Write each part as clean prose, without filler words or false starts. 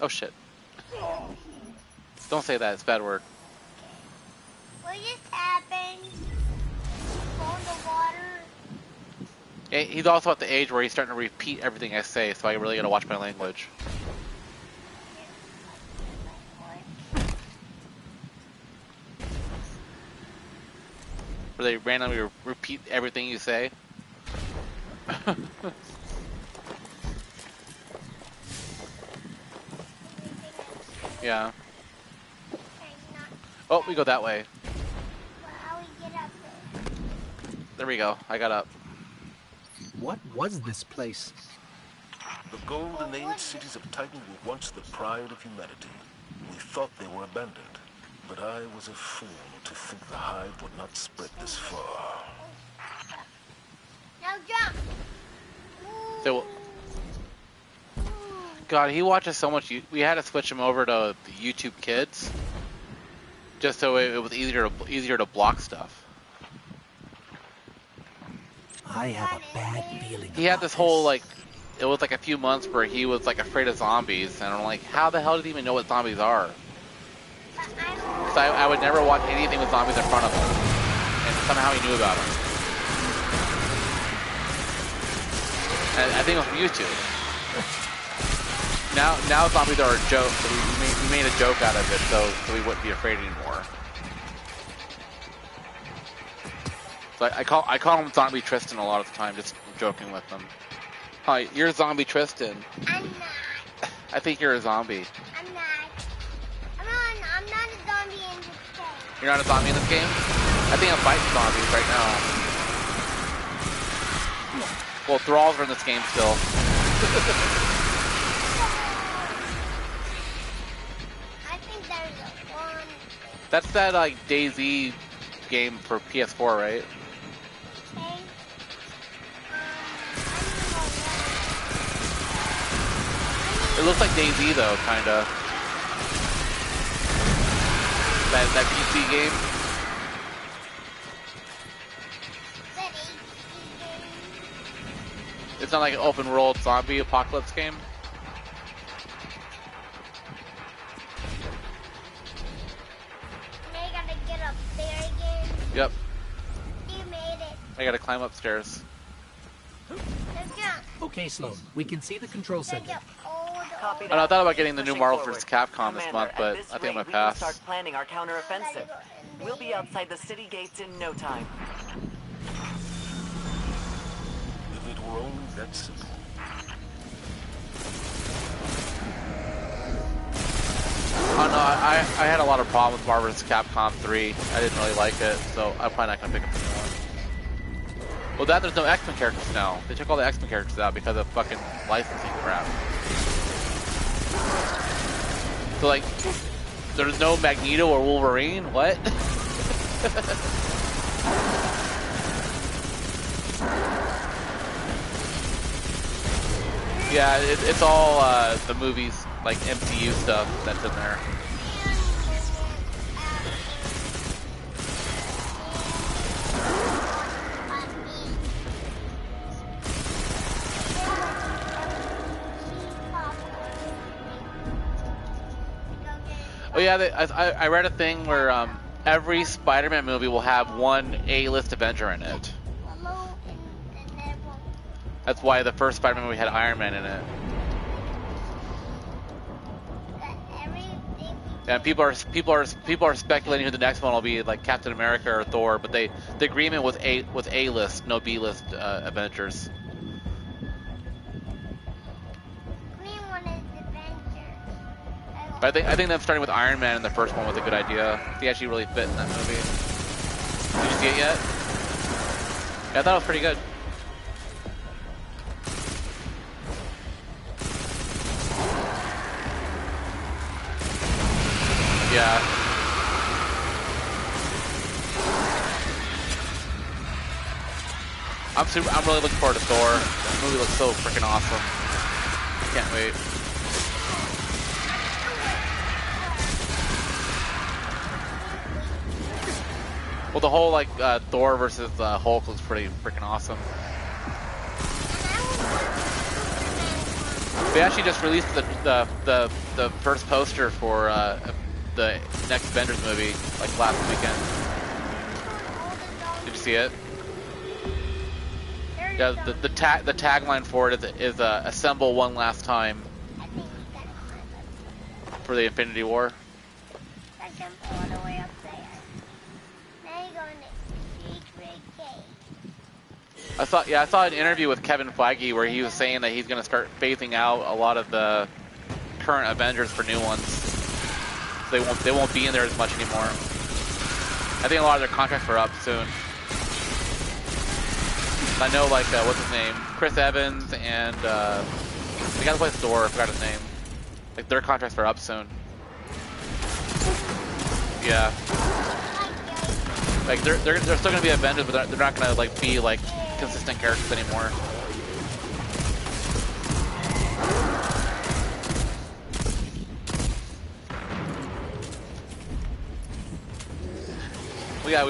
Oh shit. Don't say that, it's a bad word. What just happened? Go in the water. He's also at the age where he's starting to repeat everything I say, so I really gotta watch my language. Where they randomly repeat everything you say. Yeah. Oh, we go that way. How we get up there? There we go. I got up. What was this place? The golden age cities of Titan were once the pride of humanity. We thought they were abandoned, but I was a fool to think the hive would not spread this far. Now jump. So, God, he watches so much. We had to switch him over to the YouTube Kids, just so it was easier to block stuff. I have a bad feeling. He had about this whole this. it was like a few months where he was like afraid of zombies, and I'm like, how the hell did he even know what zombies are? So I would never watch anything with zombies in front of him, and somehow he knew about them. And I think it was from YouTube. Now zombies are a joke, so we made a joke out of it, so we wouldn't be afraid anymore. So I call him Zombie Tristan a lot of the time, just joking with him. Hi, you're Zombie Tristan. I'm not. I think you're a zombie. I'm not. I'm not a zombie in this game. You're not a zombie in this game? I think I'm fighting zombies right now. Well, thralls are in this game still. I think there's one. That's that like DayZ game for PS4, right? Okay. It looks like DayZ though, kinda. That PC game. It's not like an open world zombie apocalypse game. I gotta get up there again. Yep. You made it. I gotta climb upstairs. Now jump. Okay, Sloan. We can see the control Now center. jump. Oh, Copy I know, I thought about getting the new Pushing Marvel forward. vs. Capcom this Commander, month, but at this I think I'm gonna rate, we can pass. start planning our counteroffensive. We'll be outside the city gates in no time. If it were only that simple. Oh no, I had a lot of problems with Marvel vs. Capcom 3. I didn't really like it, so I'm probably not gonna pick up the new one. Well, there's no X-Men characters now. They took all the X-Men characters out because of fucking licensing crap. So like, there's no Magneto or Wolverine? What? Yeah, it's all the movies, like MCU stuff that's in there. Oh yeah, I read a thing where every Spider-Man movie will have one A-list Avenger in it. That's why the first Spider-Man movie had Iron Man in it. And people are speculating who the next one will be, like Captain America or Thor. But the agreement was A-list, no B-list Avengers. But I think them starting with Iron Man in the first one was a good idea. He actually really fit in that movie. Did you see it yet? Yeah, I thought it was pretty good. Yeah. I'm really looking forward to Thor. That movie looks so freaking awesome. Can't wait. Well, the whole like Thor versus Hulk looks pretty freaking awesome. They actually just released the first poster for the next Avengers movie, like last weekend. Did you see it? Yeah, the tagline for it is assemble one last time I think he's gonna climb up. for the Infinity War. I jump all the way up there. Now you go in the secret cave. I saw an interview with Kevin Feige where he was saying that he's going to start phasing out a lot of the current Avengers for new ones. So they won't be in there as much anymore. I think a lot of their contracts are up soon. I know, like, what's his name? Chris Evans and the guy who plays Thor, I forgot his name. Like, their contracts are up soon. Yeah. Like, they're still gonna be Avengers, but they're not gonna, like, be, like, consistent characters anymore. We have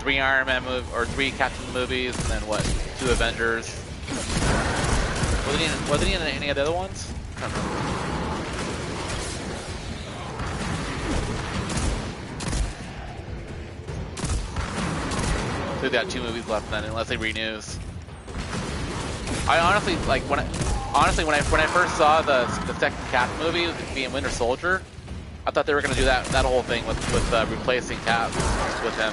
three Iron Man movies, or 3 Captain movies, and then 2 Avengers. Wasn't he in any of the other ones? I don't remember. So we got 2 movies left then, unless they renews. I honestly when I first saw the second Captain movie, being Winter Soldier, I thought they were gonna do that whole thing with replacing Cap with him.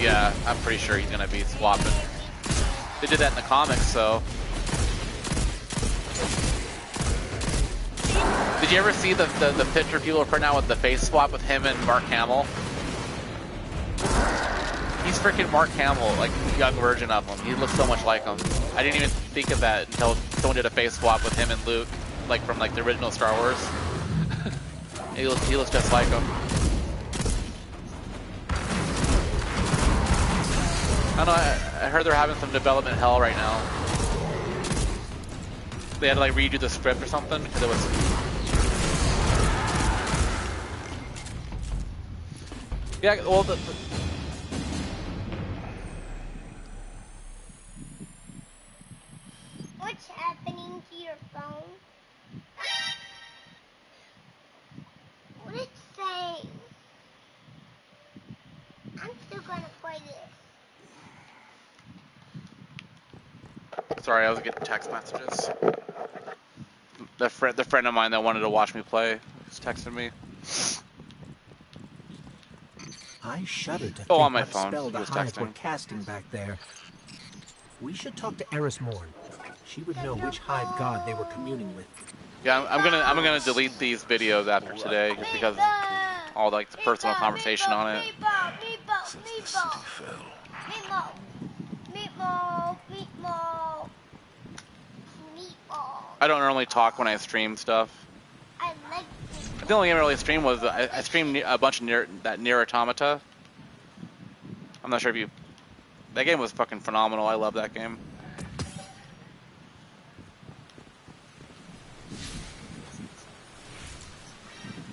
Yeah, I'm pretty sure he's gonna be swapping. They did that in the comics, so. Did you ever see the picture people are putting out with the face swap with him and Mark Hamill? He's freaking Mark Hamill, like young version of him. He looks so much like him. I didn't even think of that until someone did a face swap with him and Luke, like from like the original Star Wars. he looks just like him. I don't know. I heard they're having some development hell right now. They had to like redo the script or something because it was. Yeah, well, What's happening to your phone? What is it saying? I'm still gonna play this. Sorry, I was getting text messages. The friend of mine that wanted to watch me play was texting me. I shudder to think on my what phone. spell He the was Hive texting. were casting back there. We should talk to Eris Morn. She would know which Hive god they were communing with. Yeah, I'm gonna delete these videos after today just because all like the personal conversation on it. Since the city fell, Meatball. I don't normally talk when I stream stuff. I like The only game I really streamed was I streamed a bunch of Nier Automata. I'm not sure if you. That game was fucking phenomenal. I love that game.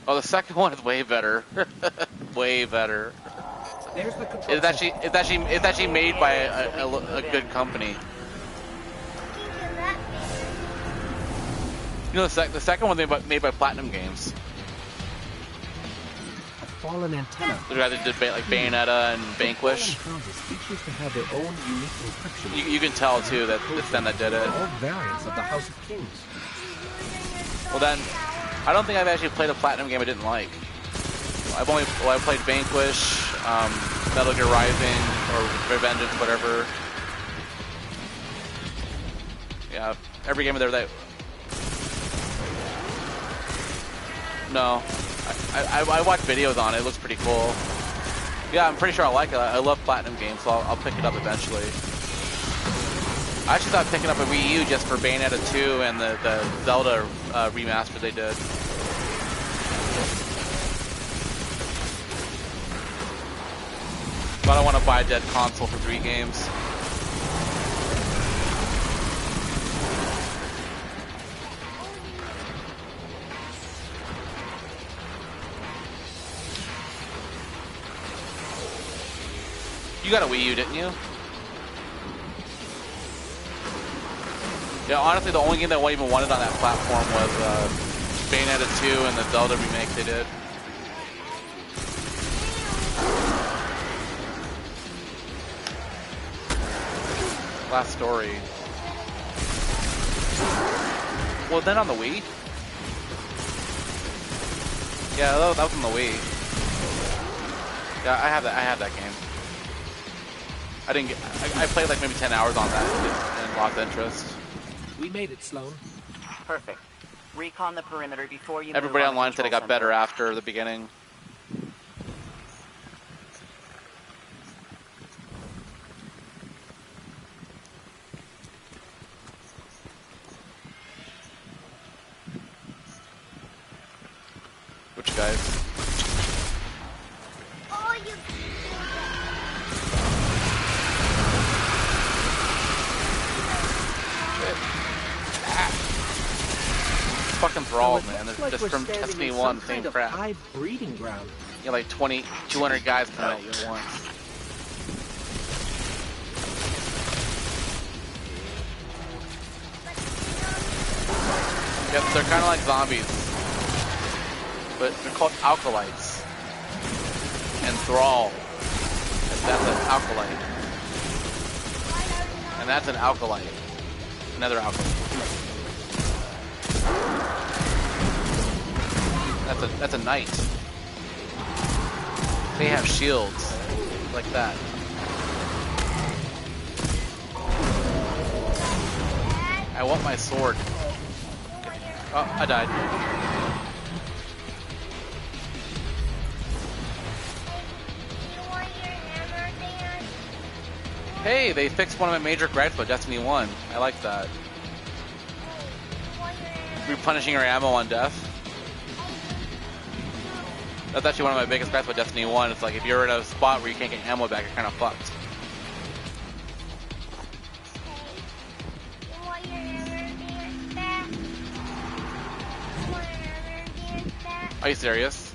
Oh, the second one is way better. Way better. There's the control. It's actually made by a good company. You know, the second one made by Platinum Games. A fallen antenna. The guys that did like Bayonetta and Vanquish. Fallen houses each used to have their own unique encryption. You can tell too that it's them that did it. All variants of the House of Kings. Well then, I don't think I've actually played a Platinum game I didn't like. I played Vanquish, Metal Gear Rising, or Revengeance, whatever. Yeah, every game of there that. No, I watch videos on it. It looks pretty cool. Yeah, I'm pretty sure I like it. I love Platinum games, so I'll pick it up eventually. I actually thought picking up a Wii U just for Bayonetta 2 and the Zelda remaster they did. But I want to buy a dead console for 3 games. You got a Wii U, didn't you? Yeah, honestly, the only game that I even wanted on that platform was Bayonetta 2 and the Zelda remake they did. Last Story. Well, then on the Wii? Yeah, that was on the Wii. Yeah, I have that game. I didn't get. I played like maybe 10 hours on that and lost interest. We made it, Sloan. Perfect. Recon the perimeter before you Everybody move on online the said it control got better center. after the beginning. Which guys? Oh, you. Fucking thralls, So it man. looks They're like just we're from standing Destiny in 1, some same kind of crap. high breeding ground. You like 200 guys coming at you at once. Yep, they're kind of like zombies, but they're called alkalites. And thrall, that's an alkalite. And that's an alkalite. Another alkalite. That's a knight. They have shields like that. I want my sword. Oh, I died. You want your hammer, Dan? Hey, they fixed one of my major gripes about Destiny 1. I like that. You want your hammer? Replenishing your ammo on death. That's actually one of my biggest gripes about Destiny 1. It's like if you're in a spot where you can't get ammo back, you're kind of fucked. You want your hammer, Dan, back? You want your hammer, Dan, back? Are you serious?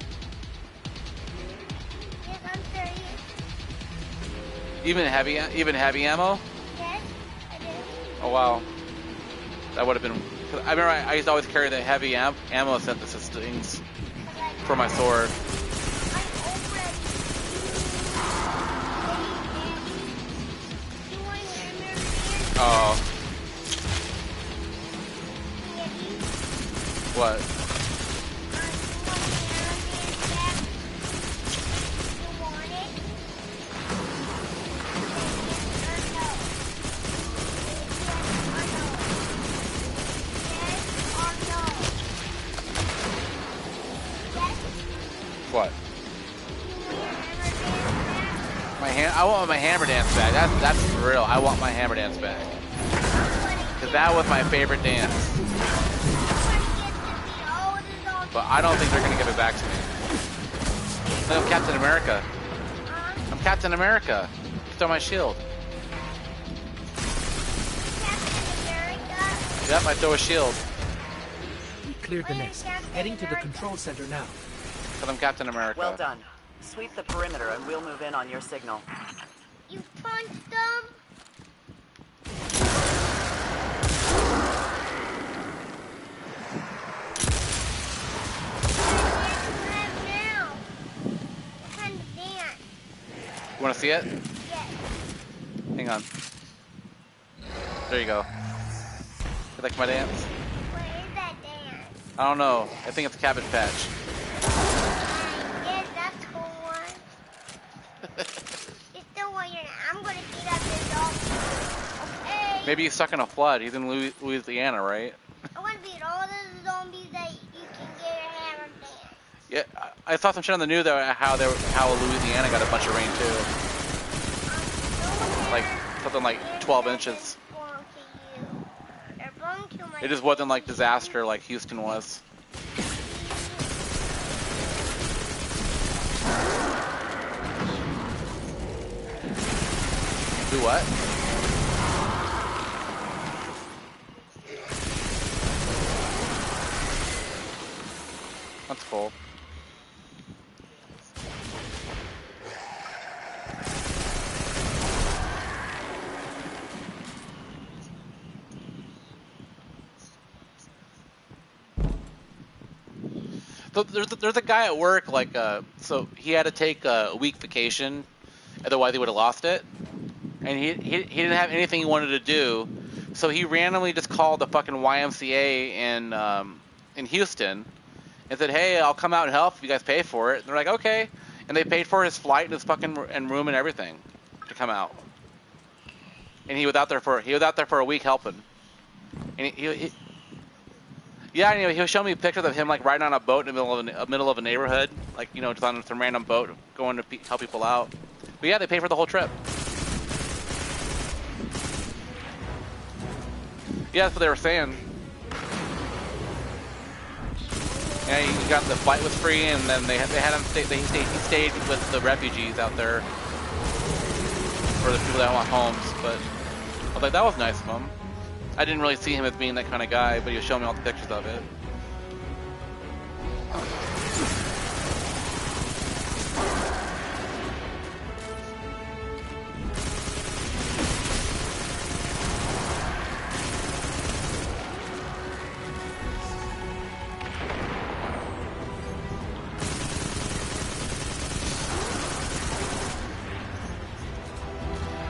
Yes, I'm serious. Even heavy ammo? Yes, I do. Oh wow, that would have been. I remember I used to always carry the heavy ammo synthesis things for my sword. Oh, what? What? My hand. I want my hammer dance back. That's real. I want my hammer dance back. Cause that was my favorite dance. But I don't think they're gonna give it back to me. Look, I'm Captain America. I'm Captain America. Throw my shield. Yep, I throw a shield. We cleared the nest. Heading to the control center now. Cause I'm Captain America. Well done. Sweep the perimeter and we'll move in on your signal. You punched them? You wanna see it? Yes. Hang on. There you go. You like my dance? What is that dance? I don't know. I think it's Cabbage Patch. Yes, that's cool one. You still want your... I'm gonna beat up this dog. Okay. Maybe he's stuck in a flood. He's in Louisiana, right? I want to beat all the zombies that you can get your hammer dance. Yeah, I saw some shit on the news that how Louisiana got a bunch of rain too. Like something like 12 inches. It just wasn't like disaster like Houston was. Do what? That's cool. So there's a guy at work, like, so he had to take a week vacation, otherwise he would have lost it. And he didn't have anything he wanted to do, so he randomly just called the fucking YMCA in Houston and said, "Hey, I'll come out and help if you guys pay for it." And they're like, "Okay," and they paid for his flight and his fucking and room and everything to come out. And he was out there for a week helping. And yeah, anyway, he was showing me pictures of him like riding on a boat in the middle of a neighborhood, like, you know, just on some random boat going to help people out. But yeah, they paid for the whole trip. Yeah, that's what they were saying. Yeah, he got the flight was free, and then they had him stay. He stayed with the refugees out there, or the people that want homes. But I was like, that was nice of him. I didn't really see him as being that kind of guy, but he was showing me all the pictures of it.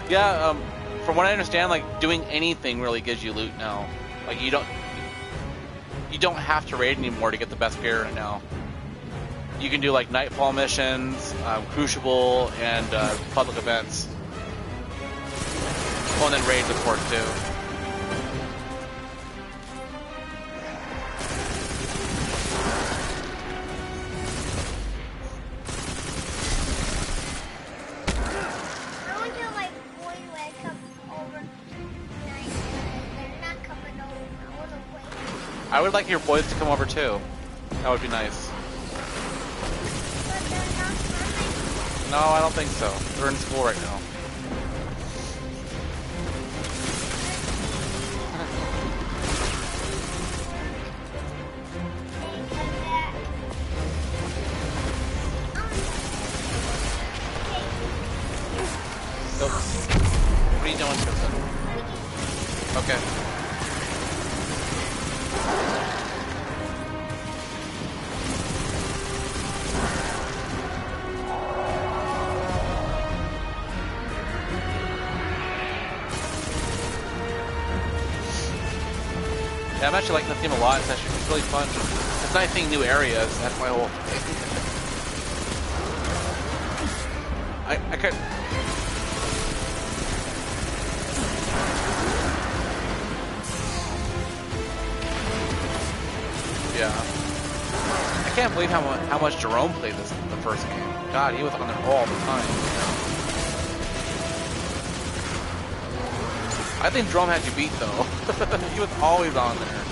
Yeah, from what I understand, like, doing anything really gives you loot now. Like, you don't have to raid anymore to get the best gear right now. You can do like nightfall missions, crucible, and public events. Oh, and then raids, of course, too. I would like your boys to come over too. That would be nice. No, I don't think so. They're in school right now. Oops. What are you doing, Tristan? Okay. Yeah, I'm actually liking the theme a lot. It's really fun. It's nice seeing new areas. That's my whole thing. I could. Yeah. I can't believe how much Jerome played this in the first game. God, he was on there all the time. I think Jerome had you beat though. He was always on there.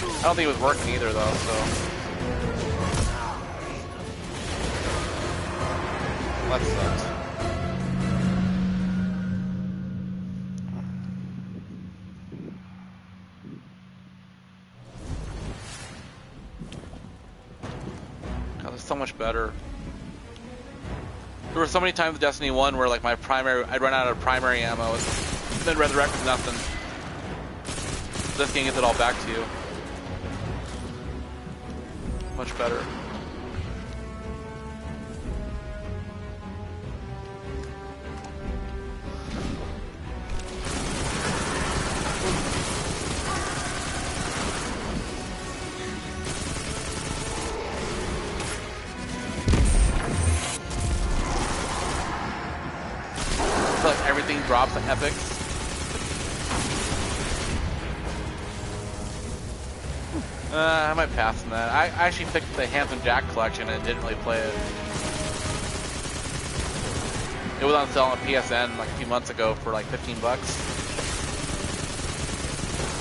I don't think it was working either though, so. That sucks. God, it's so much better. There were so many times in Destiny 1 where like I'd run out of primary ammo and then resurrect with nothing. This game gets it all back to you. Much better. I feel like everything drops at epics. I might pass on that. I actually picked the Handsome Jack collection and didn't really play it. It was on sale on PSN like a few months ago for like $15.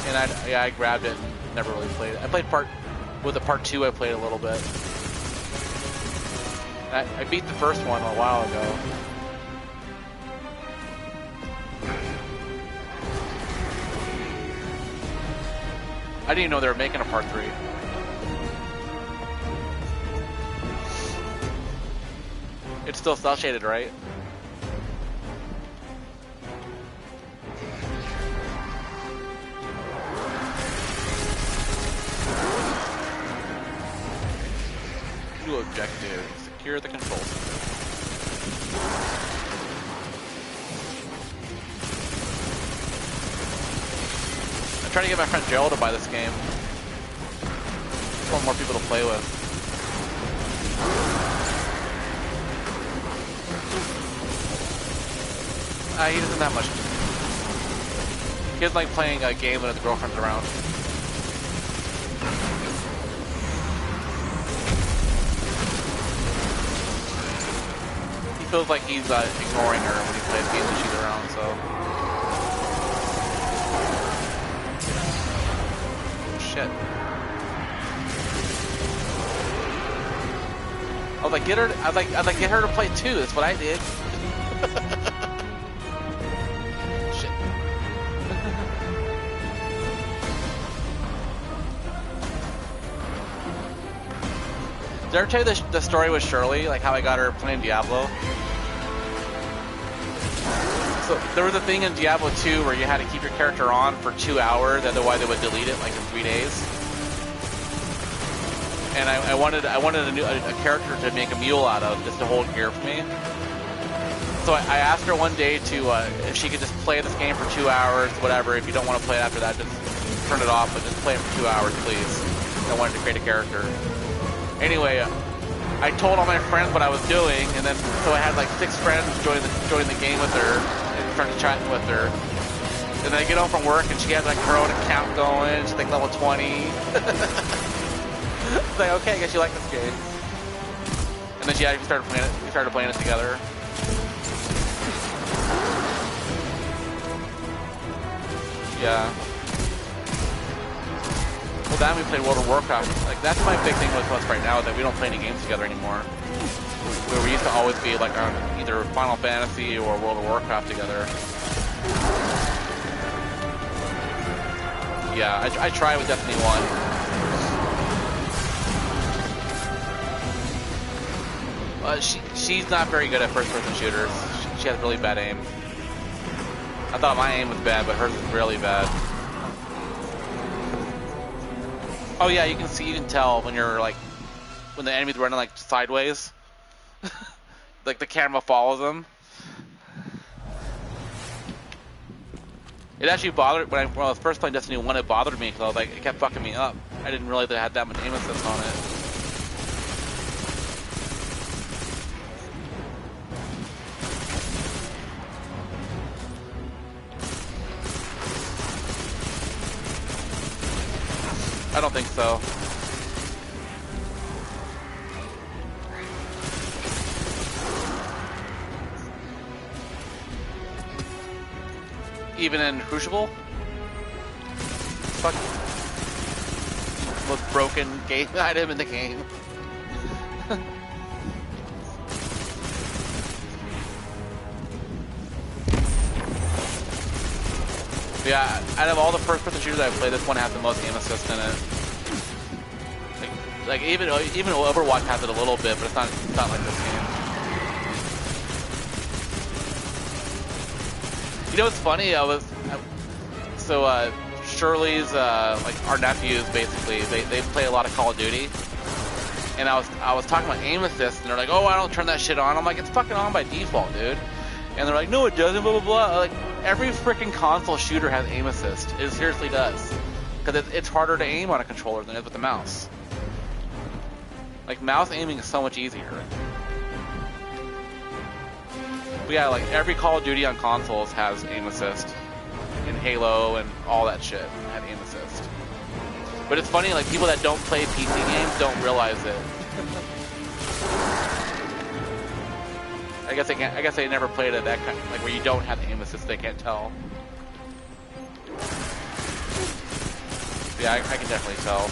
And I grabbed it and never really played it. I played part 2 I played a little bit. I beat the first one a while ago. I didn't even know they were making a part 3. It's still cel shaded, right? New objective. Secure the control center. I'm trying to get my friend Gerald to buy this game. Just want more people to play with. He doesn't have much. He doesn't like playing a game when his girlfriend's around. He feels like he's ignoring her when he plays games when she's around, so. Shit. I was like, I'd like get her to play too. That's what I did. Shit. Did I ever tell you the story with Shirley, like how I got her playing Diablo? So there was a thing in Diablo 2 where you had to keep your character on for 2 hours, otherwise they would delete it like in 3 days. And I wanted a character to make a mule out of, just to hold gear for me. So I asked her one day to if she could just play this game for 2 hours, whatever. If you don't want to play it after that, just turn it off, but just play it for 2 hours, please. I wanted to create a character. Anyway, I told all my friends what I was doing, and then so I had like 6 friends join the game with her and started chatting with her. And then I get home from work, and she has like her own account going. She's like level 20. It's like, okay, I guess you like this game. And then we started playing it. We started playing it together. Yeah. Well, then we played World of Warcraft. Like, that's my big thing with us right now, is that we don't play any games together anymore. Where we used to always be like on either Final Fantasy or World of Warcraft together. Yeah, I tried with Destiny 1. She's not very good at first-person shooters. She has really bad aim. I thought my aim was bad, but hers is really bad. Oh yeah, you can tell when you're like, when the enemy's running like sideways. Like the camera follows them. It actually bothered, when I was first playing Destiny 1, it bothered me because I was like, it kept fucking me up. I didn't realize that it had that much aim assist on it. I don't think so. Even in Crucible? Fuck. Most broken game item in the game. Yeah, out of all the first-person shooters I've played, this one has the most aim assist in it. Like even Overwatch has it a little bit, but it's not like this game. You know what's funny? Shirley's like our nephews basically they play a lot of Call of Duty, and I was talking about aim assist, and they're like, oh, I don't turn that shit on. I'm like, it's fucking on by default, dude. And they're like, no, it doesn't, blah, blah, blah. Like, every freaking console shooter has aim assist. It seriously does. Because it's harder to aim on a controller than it is with the mouse. Like, mouse aiming is so much easier. But yeah, like, every Call of Duty on consoles has aim assist. And Halo and all that shit had aim assist. But it's funny, like, people that don't play PC games don't realize it. I guess they never played it that kind, like where you don't have aim assist, they can't tell. Yeah, I can definitely tell.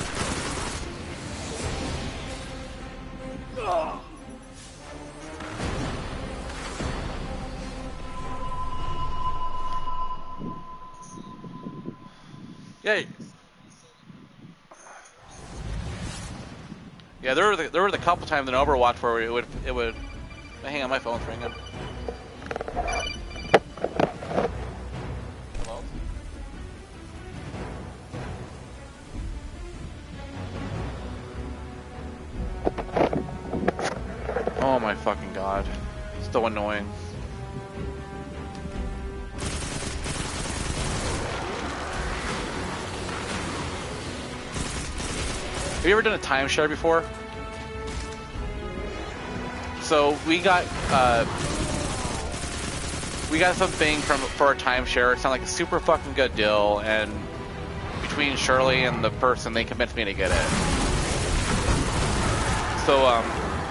Yeah. Yeah, there were the couple times in Overwatch where it would. Hang on, my phone's ringing. Hello? fucking god. So annoying. Have you ever done a timeshare before? So we got something for a timeshare. It sounded like a super fucking good deal, and between Shirley and the person, they convinced me to get it. So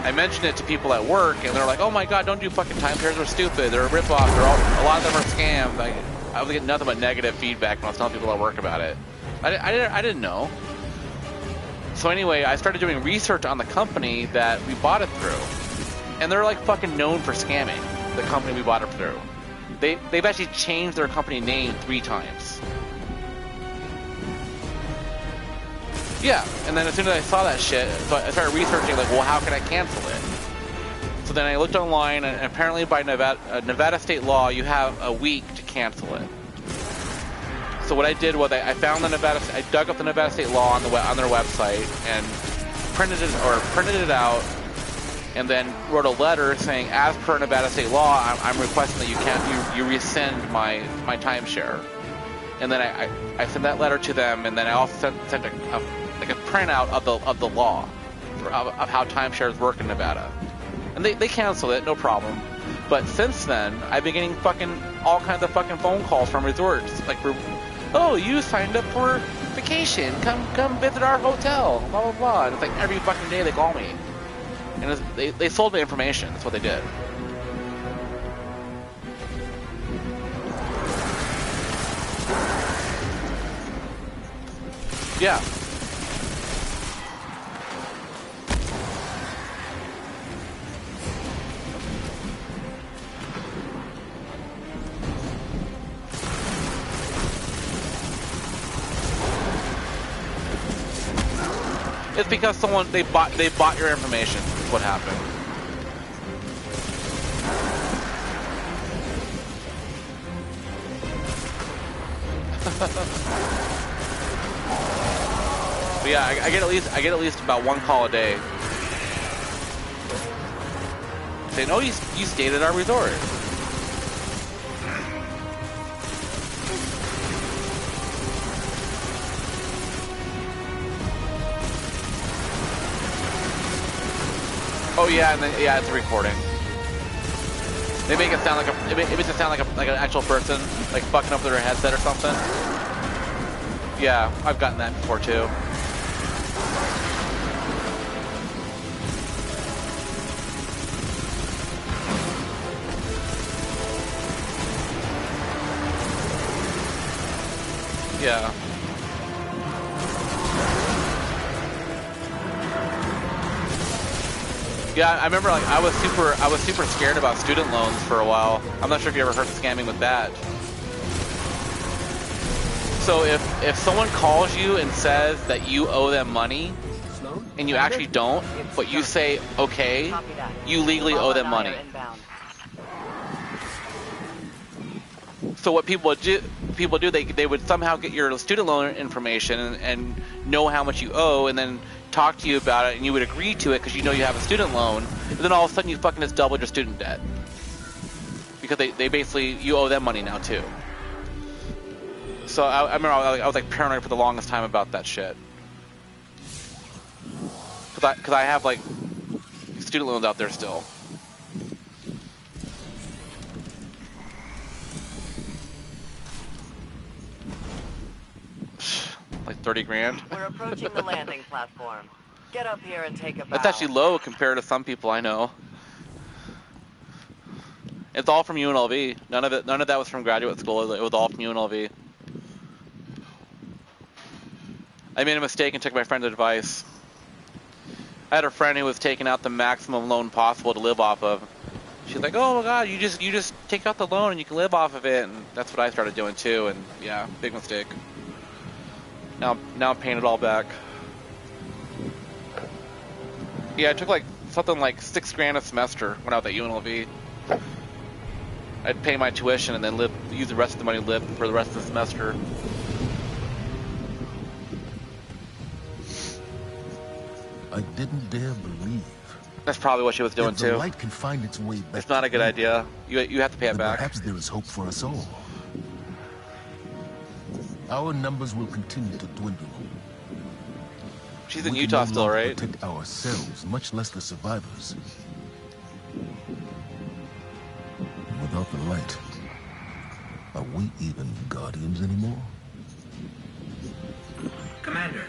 I mentioned it to people at work, and they're like, "Oh my god, don't do fucking timeshares. They're stupid. They're a ripoff. A lot of them are scams." I was getting nothing but negative feedback when I was telling people at work about it. I didn't know. So anyway, I started doing research on the company that we bought it through, and they're like fucking known for scamming. The company we bought it through. They've actually changed their company name 3 times. Yeah, and then as soon as I saw that shit, so I started researching, like, well, how can I cancel it? So then I looked online, and apparently by Nevada state law, you have a week to cancel it. So what I did was I found I dug up the Nevada state law on their website and printed it out, and then wrote a letter saying, as per Nevada state law, I'm requesting that you rescind my timeshare. And then I sent that letter to them, and then I also sent a printout of the law of how timeshares work in Nevada, and they canceled it, no problem. But since then, I've been getting fucking all kinds of fucking phone calls from resorts, like, "Oh, you signed up for vacation, come visit our hotel, blah blah blah." And it's like every fucking day they call me, and they sold me information. That's what they did. Yeah. It's because they bought your information. That's what happened. But yeah, I get at least about 1 call a day saying, "Oh, you stayed at our resort." Oh yeah, and then it's a recording. They make it sound like an actual person, like fucking up their headset or something. Yeah, I've gotten that before too. Yeah. Yeah, I remember, like, I was super scared about student loans for a while. I'm not sure if you ever heard of scamming with that. So if someone calls you and says that you owe them money, and you actually don't, but you say okay, you legally owe them money. So what people do, they would somehow get your student loan information and know how much you owe, and then talk to you about it, and you would agree to it because you know you have a student loan, and then all of a sudden you fucking just doubled your student debt because they basically, you owe them money now too. So I remember I was like paranoid for the longest time about that shit, because I have like student loans out there still. Like 30 grand. We're approaching the landing platform. Get up here and take a bow. That's actually low compared to some people I know. It's all from UNLV. None of that was from graduate school. It was all from UNLV. I made a mistake and took my friend's advice. I had a friend who was taking out the maximum loan possible to live off of. She's like, "Oh my god, you just take out the loan and you can live off of it," and that's what I started doing too. And yeah, big mistake. Now I'm paying it all back. Yeah, I took like something like $6 grand a semester when I was at UNLV. I'd pay my tuition and then use the rest of the money to live for the rest of the semester. I didn't dare believe That's probably what she was doing If the too. light can find its way back It's not a good to idea. You have to pay it then back. perhaps there is hope for us all. Our numbers will continue to dwindle. She's in We can Utah no still, longer right? protect ourselves, much less the survivors. Without the light, are we even guardians anymore? Commander.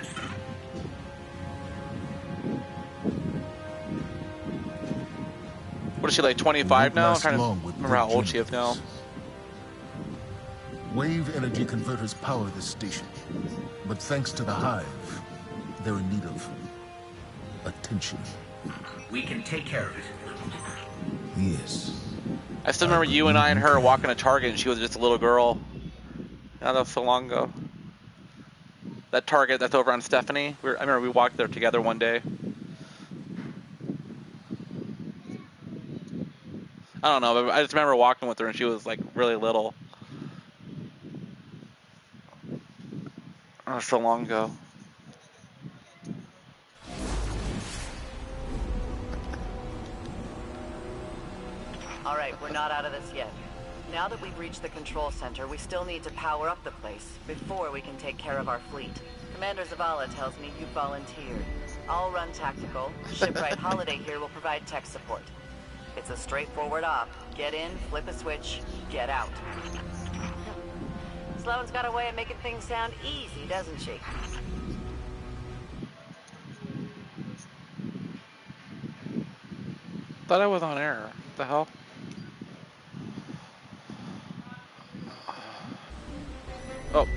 What is she, like 25 now? I'm trying to Long with remember how good old she is now. generals. Wave energy converters power this station. But thanks to the Hive, they're in need of attention. We can take care of it. Yes. I still remember you and I and her walking to Target and she was just a little girl. Now that was so long ago. That Target that's over on Stephanie. I remember we walked there together one day. I don't know, but I just remember walking with her and she was like really little. Oh, so long ago. All right, we're not out of this yet. Now that we've reached the control center, we still need to power up the place before we can take care of our fleet. Commander Zavala tells me you volunteered. I'll run tactical. Shipwright Holiday here will provide tech support. It's a straightforward op. Get in, flip a switch, get out. Sloane's got a way of making things sound easy, doesn't she? Thought I was on air. What the hell? Oh.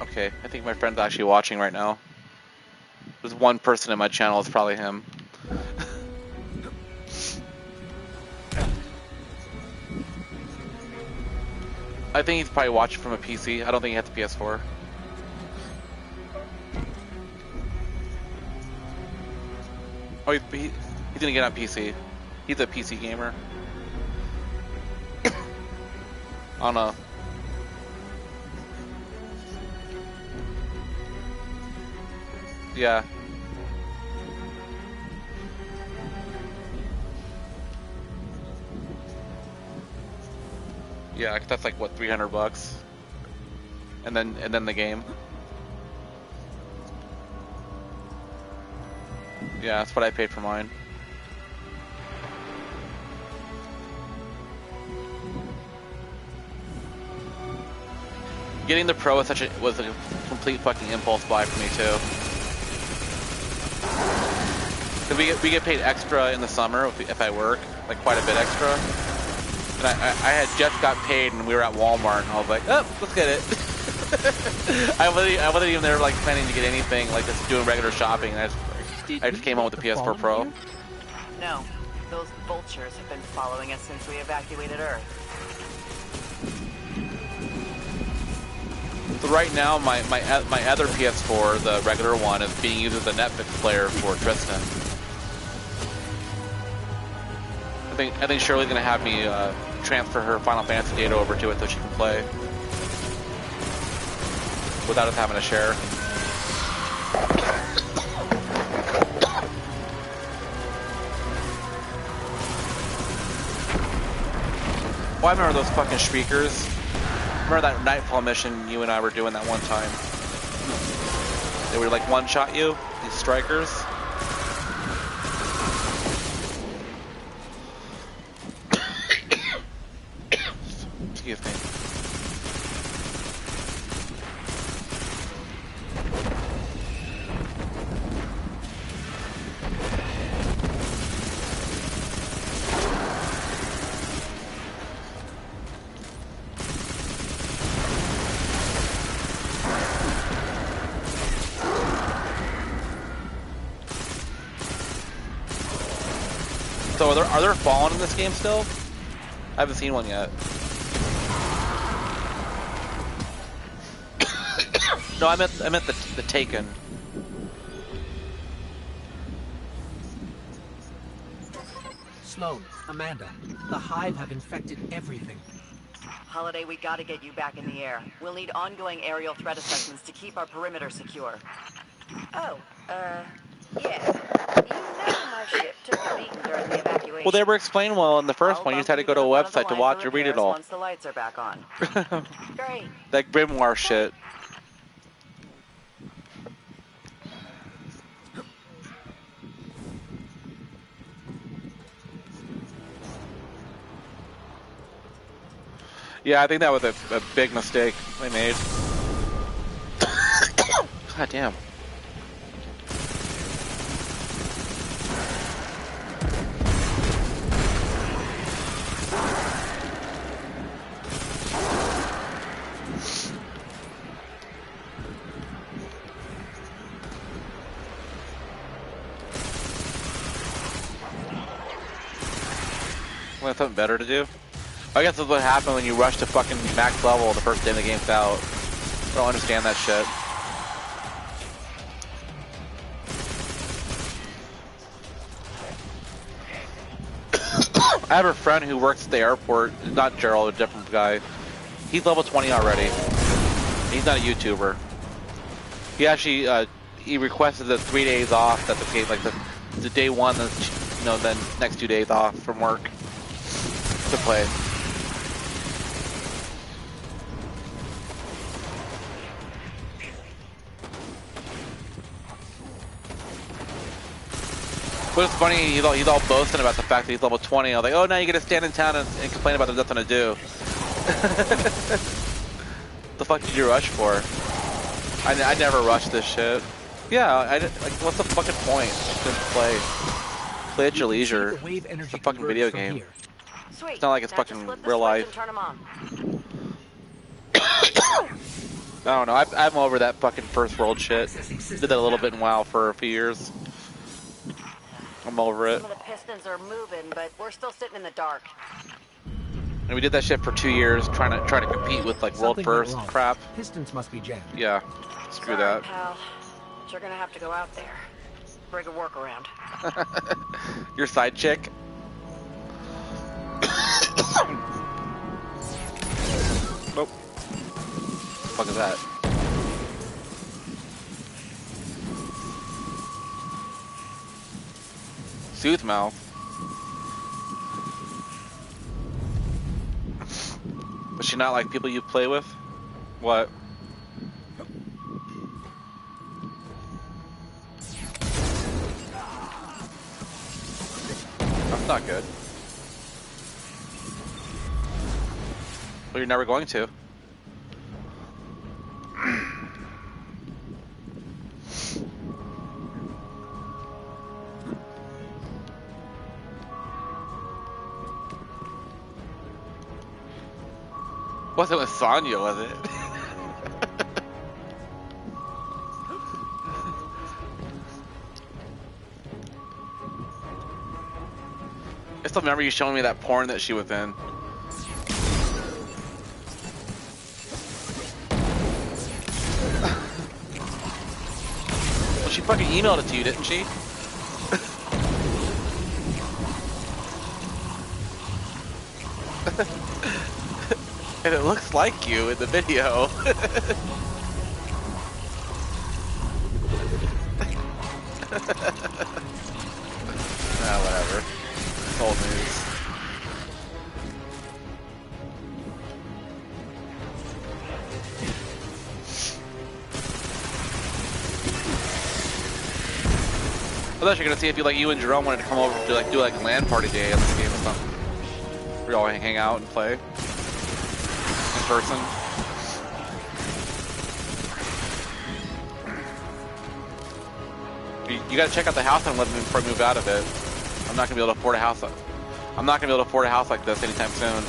Okay, I think my friend's actually watching right now. There's one person in my channel, it's probably him. I think he's probably watching from a PC. I don't think he has the PS4. Oh, he's gonna get on PC. He's a PC gamer. I don't know. Yeah. Yeah, that's like what, $300, and then the game. Yeah, that's what I paid for mine. Getting the Pro was was a complete fucking impulse buy for me too. 'Cause we get paid extra in the summer if I work, like quite a bit extra. And I had just got paid and we were at Walmart and I was like, oh, let's get it. I wasn't even there like planning to get anything, like just doing regular shopping. I just came home with the PS4 Pro. No, those vultures have been following us since we evacuated Earth. So right now, my other PS4, the regular one, is being used as a Netflix player for Tristan. I think Shirley's gonna have me transfer her Final Fantasy data over to it so she can play without us having to share. Oh, I remember those fucking speakers. Remember that Nightfall mission you and I were doing that one time? They were like one-shot you, these strikers. Excuse me. So are there Fallen in this game still? I haven't seen one yet. No, I meant the Taken. Sloane, Amanda, the Hive have infected everything. Holiday, we gotta get you back in the air. We'll need ongoing aerial threat assessments to keep our perimeter secure. Oh, yeah. You know my ship took a beating during the evacuation. Well, they were explained well in the first I'll one. You just bump had to go to a one of the website to lines watch and or read it repairs all. once the lights are back on. Great. That grimoire shit. Yeah, I think that was a big mistake they made. God damn. Want something better to do? I guess that's what happened when you rush to fucking max level the first day the game's out. I don't understand that shit. I have a friend who works at the airport, not Gerald, a different guy. He's level 20 already. He's not a YouTuber. He actually, he requested the 3 days off that the like the day one, then next 2 days off from work to play. But it's funny, he's all boasting about the fact that he's level 20. I was like, oh, now you get to stand in town and complain about there's nothing to do. The fuck did you rush for? I never rush this shit. Yeah, like, what's the fucking point? Just play at your leisure. It's a fucking video game. Sweet. It's not like it's Now fucking just flip the real switch life. and turn 'em on. I don't know. I'm over that fucking first world shit. Did that a little bit in WoW for a few years. I'm over it. Some of the pistons are moving, but we're still sitting in the dark. And we did that shit for 2 years, trying to compete with like world Something went first wrong. crap. Pistons must be jammed. Yeah, screw Sorry, that. pal. But you're gonna have to go out there. Bring a workaround. Your side chick. Nope. What the fuck is that? Sooth mouth. Was she not like people you play with? What? That's not good. Well, you're never going to. Wasn't with Sonya, was it? I still remember you showing me that porn that she was in. Well, she fucking emailed it to you, didn't she? And it looks like you in the video. Whatever. It's old news. I thought you were gonna see if you and Jerome wanted to come over to do like a LAN party day on this game or something. We all hang out and play in person. You gotta check out the house I'm living in before I move out of it. I'm not gonna be able to afford a house. I'm not gonna be able to afford a house like this anytime soon.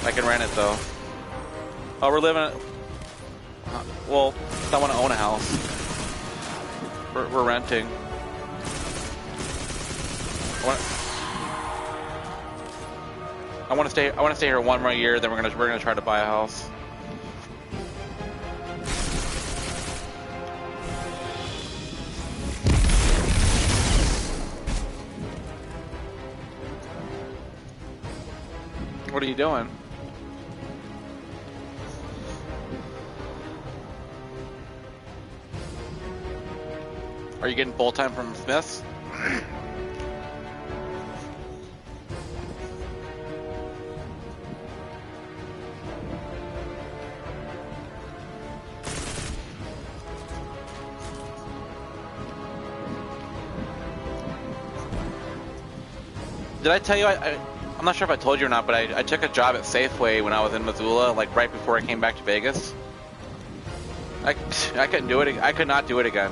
I can rent it though. Oh, we're living. Well, I want to own a house. We're renting. I want to stay. I want to stay here one more year. Then we're gonna try to buy a house. What are you doing? Are you getting full time from Smith's? Did I tell you? I'm not sure if I told you or not, but I took a job at Safeway when I was in Missoula, like right before I came back to Vegas. I couldn't do it. I could not do it again.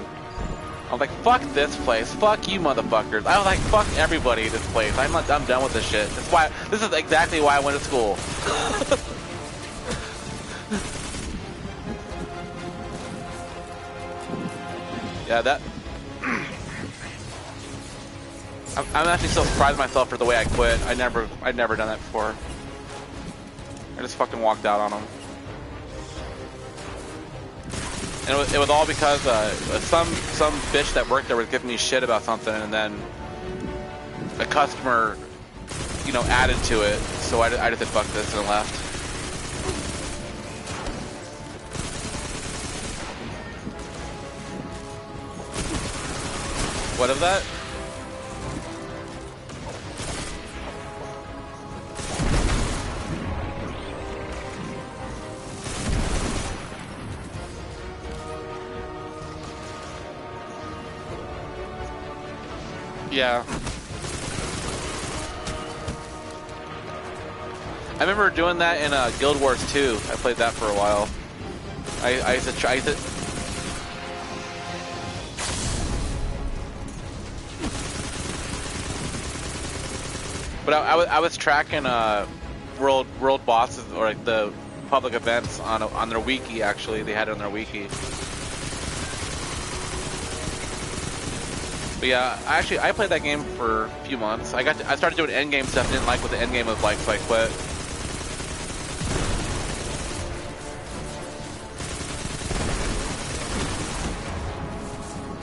I was like, fuck this place. Fuck you, motherfuckers. I was like, fuck everybody in this place. I'm done with this shit. This is exactly why I went to school. Yeah, that. I'm actually so surprised of myself for the way I quit. I'd never done that before. I just fucking walked out on them. And it was all because some bitch that worked there was giving me shit about something, and then a customer, you know, added to it. So I just said fuck this and left. What of that? Yeah. I remember doing that in Guild Wars 2. I played that for a while. I used to try to... But I was tracking world bosses, or like the public events on their wiki. Actually, they had it on their wiki. But yeah, I played that game for a few months. I started doing end game stuff. Didn't like what the end game was like, so I quit.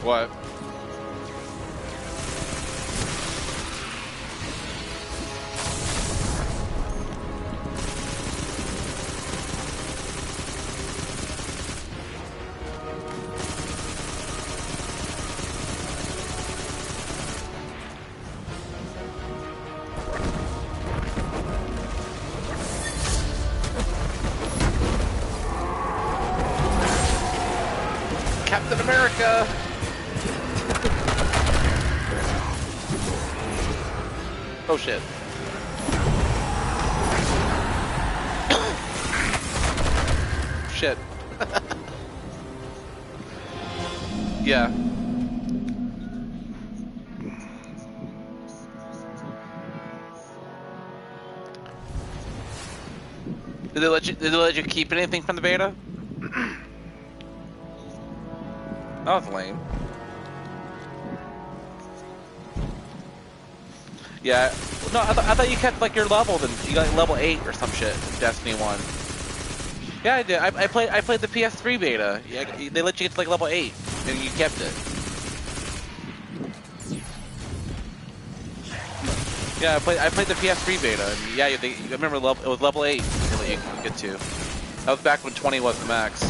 What? Captain America! Oh shit. Shit. Yeah. Did they let you keep anything from the beta? That was lame. Yeah. No, I thought you kept like your levels and you got like, level 8 or some shit in Destiny 1. Yeah, I did. I played the PS3 beta. Yeah, they let you get to like level 8 and you kept it. Yeah, I played the PS3 beta. And yeah, I remember it was level 8 they let you get to. That was back when 20 was the max.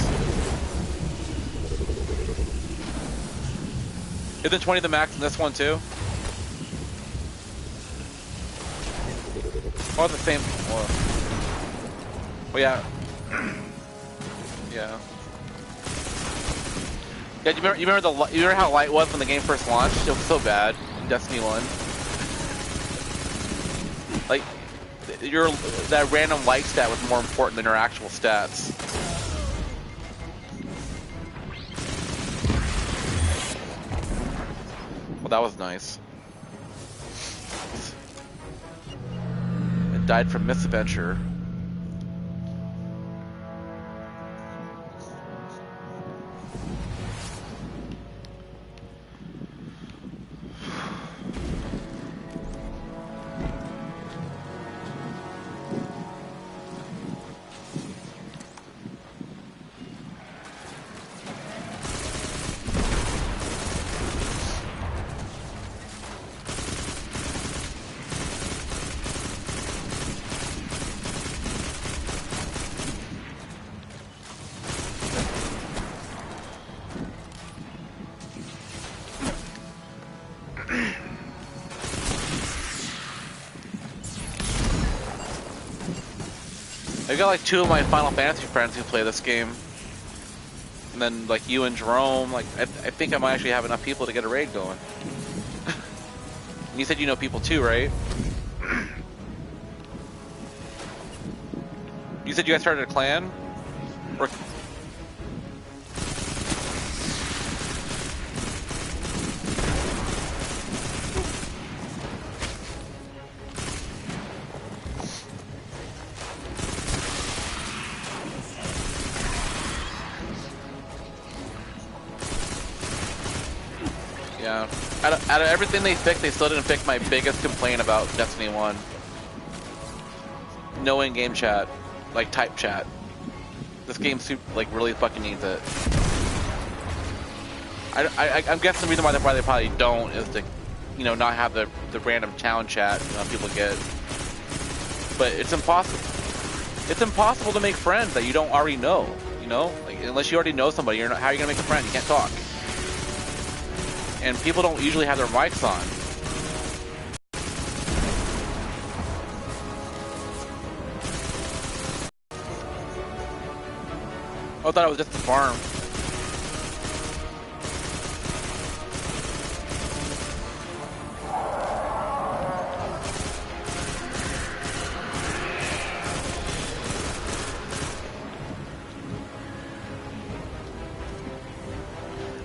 Isn't 20 the max in this one too? Oh, the same. Well, yeah. Yeah. Yeah. You remember how light it was when the game first launched? It was so bad in Destiny 1. Like, that random light stat was more important than your actual stats. Well, that was nice. It died from misadventure. I got like 2 of my Final Fantasy friends who play this game. And then like you and Jerome, like I think I might actually have enough people to get a raid going. And you said you know people too, right? You said you guys started a clan? Or... Yeah. Out of everything they fixed, they still didn't fix my biggest complaint about Destiny 1. No in-game chat. Like, type chat. This game, like, really fucking needs it. I'm guessing the reason why they probably don't is to, you know, not have the random town chat people get. But it's impossible. It's impossible to make friends that you don't already know, you know? Like, unless you already know somebody, how are you gonna make a friend? You can't talk. And people don't usually have their mics on. Oh, I thought it was just the farm.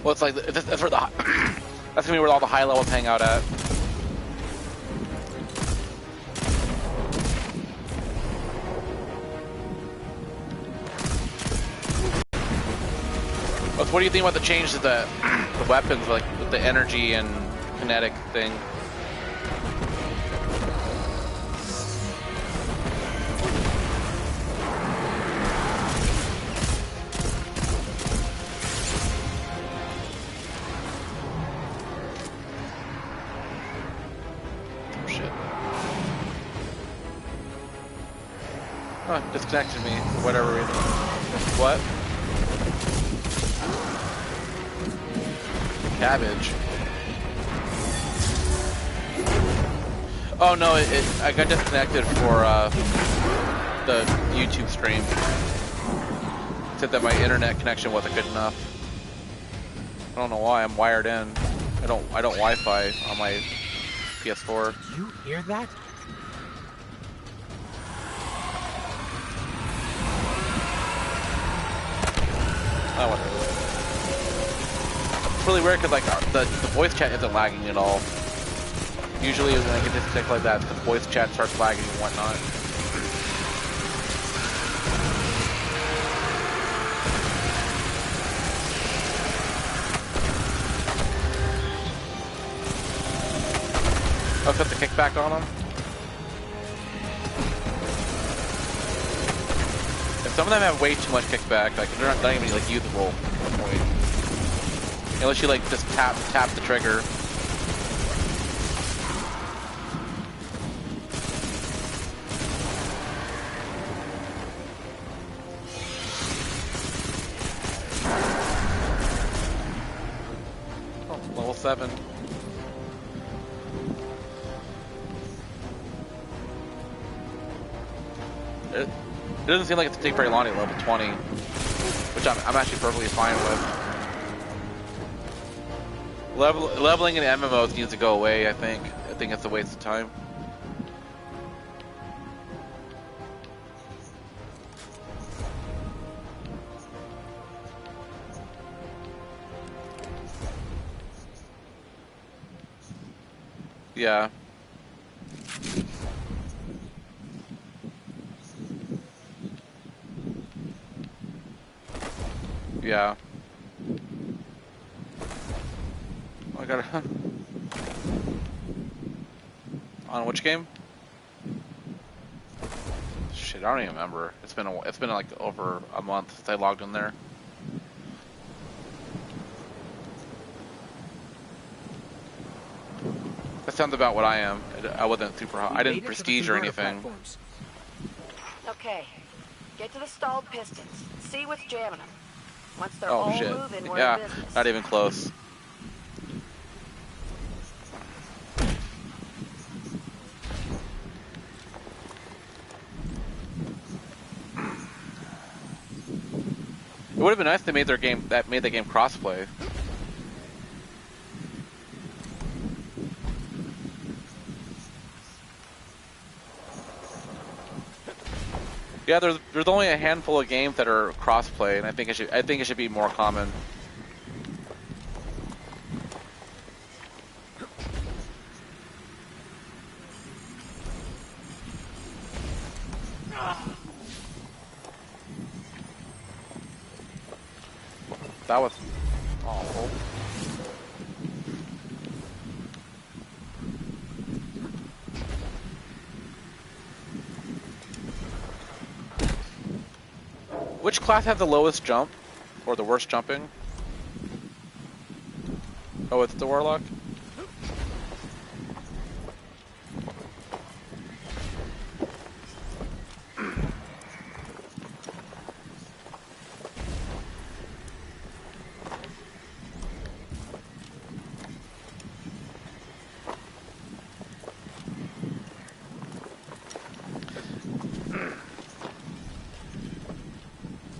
Well, it's like that's where the that's gonna be where all the high levels hang out at. So what do you think about the change to the weapons, like with the energy and kinetic thing? Oh, disconnected me for whatever reason. What? Cabbage. Oh no, I got disconnected for the YouTube stream. It said that my internet connection wasn't good enough. I don't know why. I'm wired in. I don't Wi-Fi on my PS4. Did you hear that? Oh, whatever. It's really weird because like the voice chat isn't lagging at all. Usually when I get disconnected like that, the voice chat starts lagging and whatnot. I'll put the kickback on them. And some of them have way too much kickback. Like they're not even like usable at one point. Unless you like just tap the trigger. Oh, level 7. It doesn't seem like it's to take very long at level 20, which I'm actually perfectly fine with. Leveling in MMOs needs to go away, I think. I think it's a waste of time. Yeah. Yeah. I gotta... On which game? Shit, I don't even remember. It's been like over a month since I logged in there. That sounds about what I am. I wasn't super hot. I didn't prestige or anything. Okay. Get to the stalled pistons. See what's jamming them. Once they're Oh all shit. moving, we're Yeah, in business. not even close. It would have been nice if they made the game crossplay. Yeah, there's only a handful of games that are crossplay, and I think it should be more common. That was awful. Which class has the lowest jump? Or the worst jumping? Oh, it's the Warlock?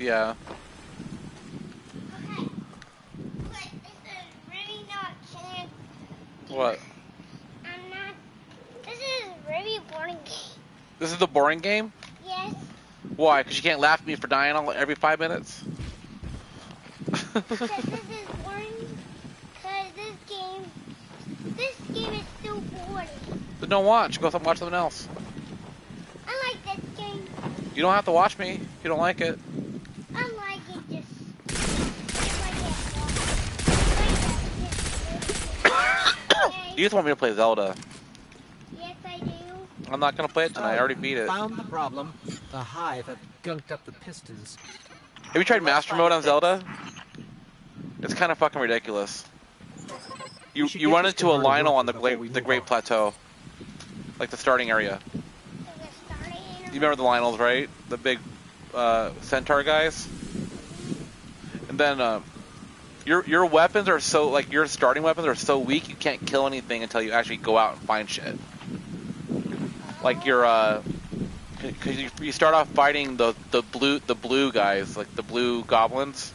Yeah. Okay. But this is really not chance. What? I'm not. This is really a boring game. This is the boring game? Yes. Why? Because you can't laugh at me for dying every 5 minutes? Because this is boring. Because this game is so boring. Then don't watch. Go watch something else. I like this game. You don't have to watch me if you don't like it. I like it You just want me to play Zelda. Yes, I do. I'm not gonna play it tonight. I already beat it. Found the problem. The hive have gunked up the pistons. Have you tried Master Mode on Zelda? It's kind of fucking ridiculous. You run into a Lionel on the Great Plateau, like the starting area. You remember the Lionels, right? The big centaur guys. And then your weapons are so your starting weapons are so weak you can't kill anything until you actually go out and find shit. Like because you start off fighting the blue guys, like the blue goblins,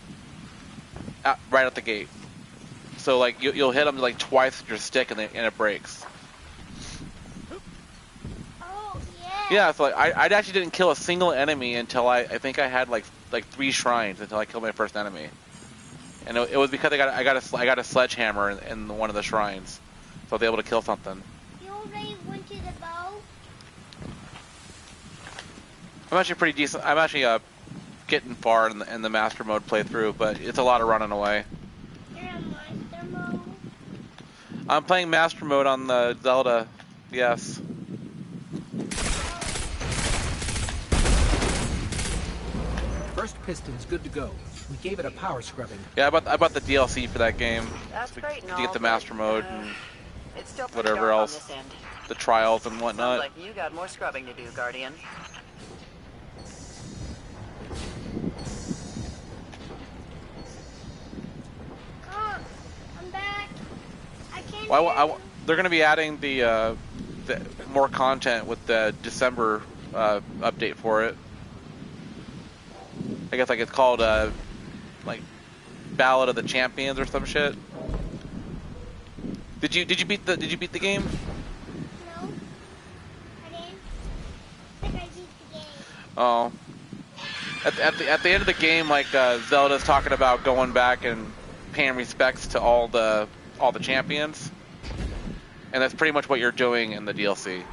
right at the gate. So like you'll hit them like twice with your stick and it breaks. Oh, Yeah, so like I actually didn't kill a single enemy until I think I had like 3 shrines until I killed my first enemy, and it was because I got a sledgehammer in one of the shrines, so I was able to kill something. You already went to the bow? I'm actually pretty decent. I'm actually getting far in the Master Mode playthrough, but it's a lot of running away. You're in Master Mode? I'm playing Master Mode on the Zelda. Yes. First piston's good to go. We gave it a power scrubbing. Yeah, I bought the DLC for that game. That's great and To all, get the but, Master Mode and it's still pretty whatever dark on else, this end. the trials and Sounds whatnot. like you got more scrubbing to do, Guardian. Oh, I'm back. I can't They're going to be adding the more content with the December update for it. I guess like it's called like Ballad of the Champions or some shit. Did you beat the game? No, I didn't. I think I beat the game. Oh. At the end of the game, like Zelda's talking about going back and paying respects to all the champions, and that's pretty much what you're doing in the DLC.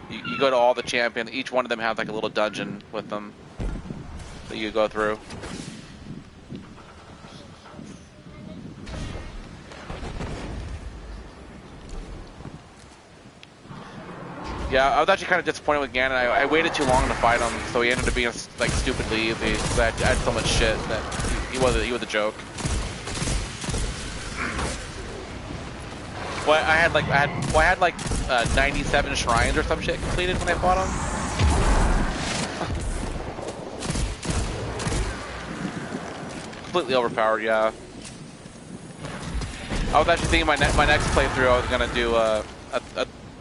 You go to all the champions. Each one of them has like a little dungeon with them that you go through. Yeah, I was actually kind of disappointed with Ganon. I waited too long to fight him, so he ended up being like stupidly easy. Because I had so much shit that he was a joke. Well, I had like 97 shrines or some shit completed when I fought him. Completely overpowered, yeah. I was actually thinking my next playthrough I was gonna do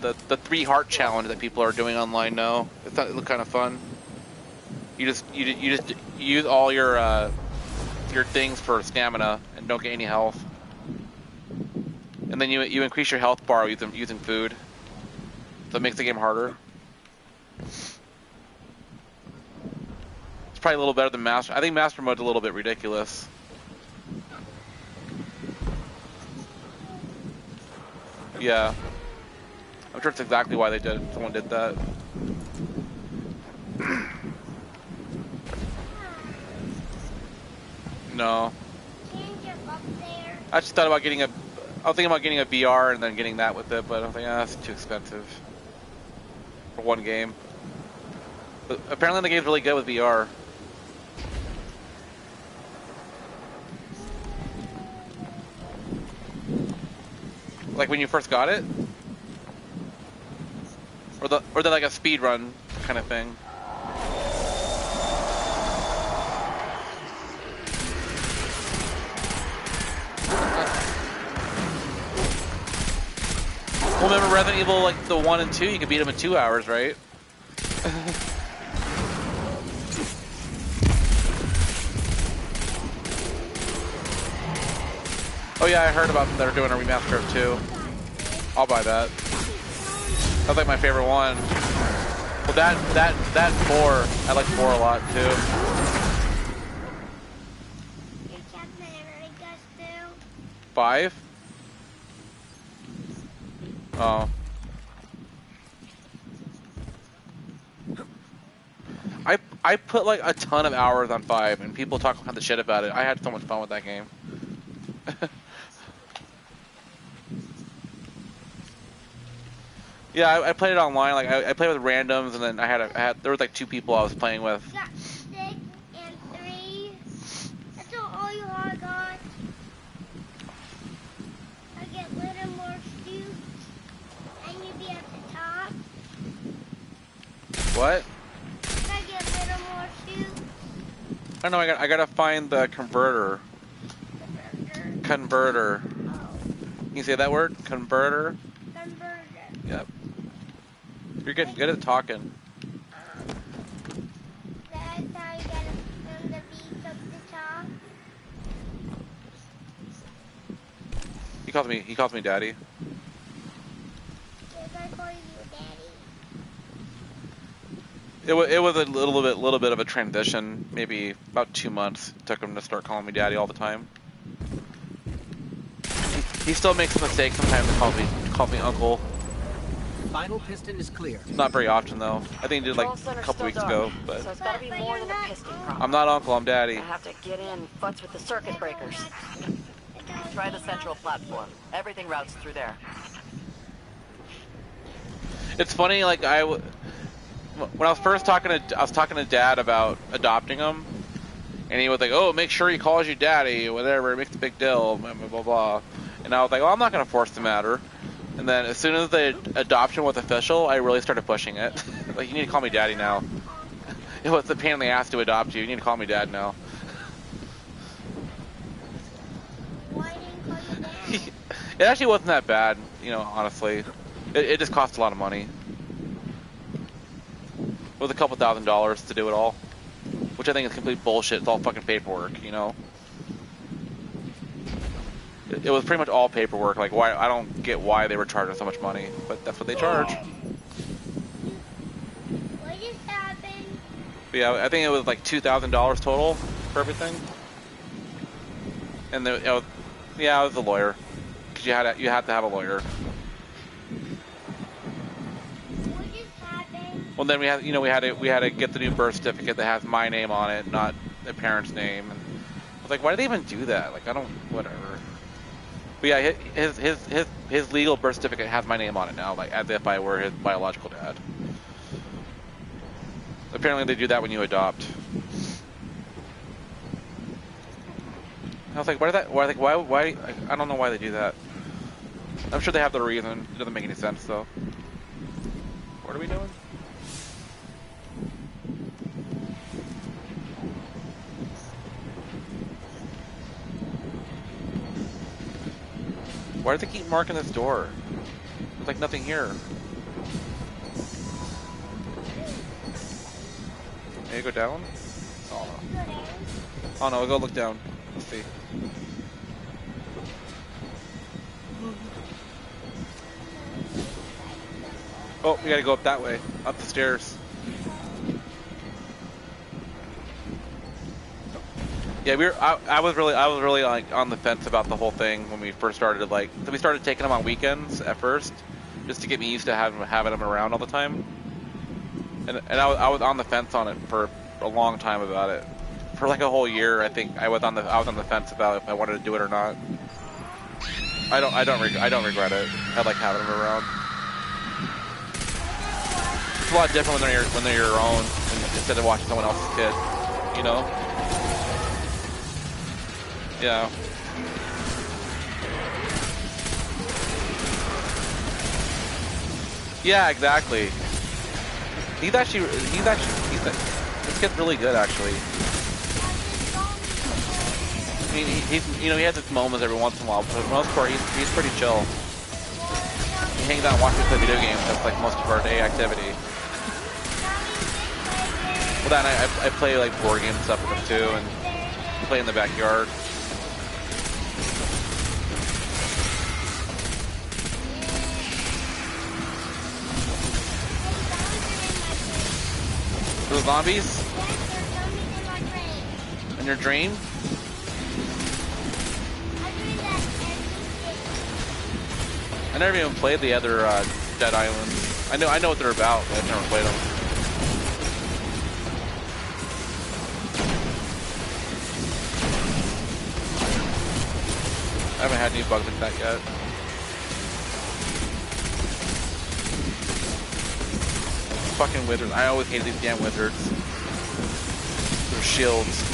the 3 heart challenge that people are doing online now. It looked kind of fun. You just use all your things for stamina and don't get any health, and then you increase your health bar using food, so it makes the game harder. probably a little better than Master. I think Master Mode's a little bit ridiculous. Yeah. I'm sure it's exactly why someone did that. No. I just thought about getting I was thinking about getting a VR and then getting that with it, but I think that's too expensive for one game. But apparently the game's really good with VR. Like when you first got it? Or the like a speed run kind of thing. Well, remember Resident Evil, like the 1 and 2, you could beat them in 2 hours, right? Oh yeah, I heard about them. They're doing a remaster of 2. I'll buy that. That's like my favorite one. Well, that 4, I like 4 a lot too. 5? Oh. I put like a ton of hours on 5, and people talk kind of shit about it. I had so much fun with that game. Yeah, I played it online. Like I played with randoms, and then there was like 2 people I was playing with. You got 6 and 3. That's all you are, God. I get little more shoots, and you be at the top. What? I get little more shoots. I don't know. I gotta find the converter. Converter. Oh, Can you say that word? Converter. converter. Yep. You're getting good at talking. That's how you get it from the beach up the top. He calls me daddy. Yes, I call you daddy. It was a little bit of a transition. Maybe about 2 months. It took him to start calling me daddy all the time. He still makes a mistake sometimes and calls me uncle. Final piston is clear. Not very often though. I think he did like a couple weeks ago. But So it's gotta be more than a piston problem. I'm not uncle. I'm daddy. I have to get in, futz with the circuit breakers. Try the central platform. Everything routes through there. It's funny. Like when I was first talking to Dad about adopting him, and he was like, "Oh, make sure he calls you daddy, whatever. It makes a big deal, blah blah blah." Blah. And I was like, "Oh, I'm not gonna force the matter." And then as soon as the adoption was official, I really started pushing it. Like, you need to call me daddy now. It was a pain in the ass to adopt you. You need to call me dad now. Why didn't call you daddy? It actually wasn't that bad, honestly. It just cost a lot of money. It was a couple $1,000s to do it all. Which I think is complete bullshit. It's all fucking paperwork, It was pretty much all paperwork. Like, why? I don't get why they were charging so much money, but that's what they charge. What just happened? But yeah, I think it was like $2,000 total for everything. And it was a lawyer, because you had to have a lawyer. What just happened? Well, then we had to get the new birth certificate that has my name on it, not the parent's name. And I was like, why did they even do that? Like, whatever. But yeah, his legal birth certificate has my name on it now, like as if I were his biological dad. Apparently, they do that when you adopt. I was like, why? I don't know why they do that. I'm sure they have their reason. It doesn't make any sense, though. What are we doing? Why do they keep marking this door? There's like nothing here. Maybe go down? Oh no. Oh no, we'll go look down. Let's see. Oh, we gotta go up that way. Up the stairs. Yeah, I was really like on the fence about the whole thing when we first started. Like, so we started taking them on weekends at first, just to get me used to having them around all the time. And I was on the fence on it for a long time about it. For like a whole year, I think I was on the fence about if I wanted to do it or not. I don't regret it. I like having them around. It's a lot different when they're your own instead of watching someone else's kid. You know? Yeah. Yeah, exactly. This kid's really good, actually. I mean, he has his moments every once in a while, but for the most part, he's pretty chill. He hangs out and watches the video games. That's like most of our day activity. Well, then I play like board game stuff with him too, and play in the backyard. The zombies? In your dream? I never even played the other Dead Islands. I know what they're about, but I've never played them. I haven't had any bugs like that yet. Fucking wizards. I always hated these damn wizards. Their shields.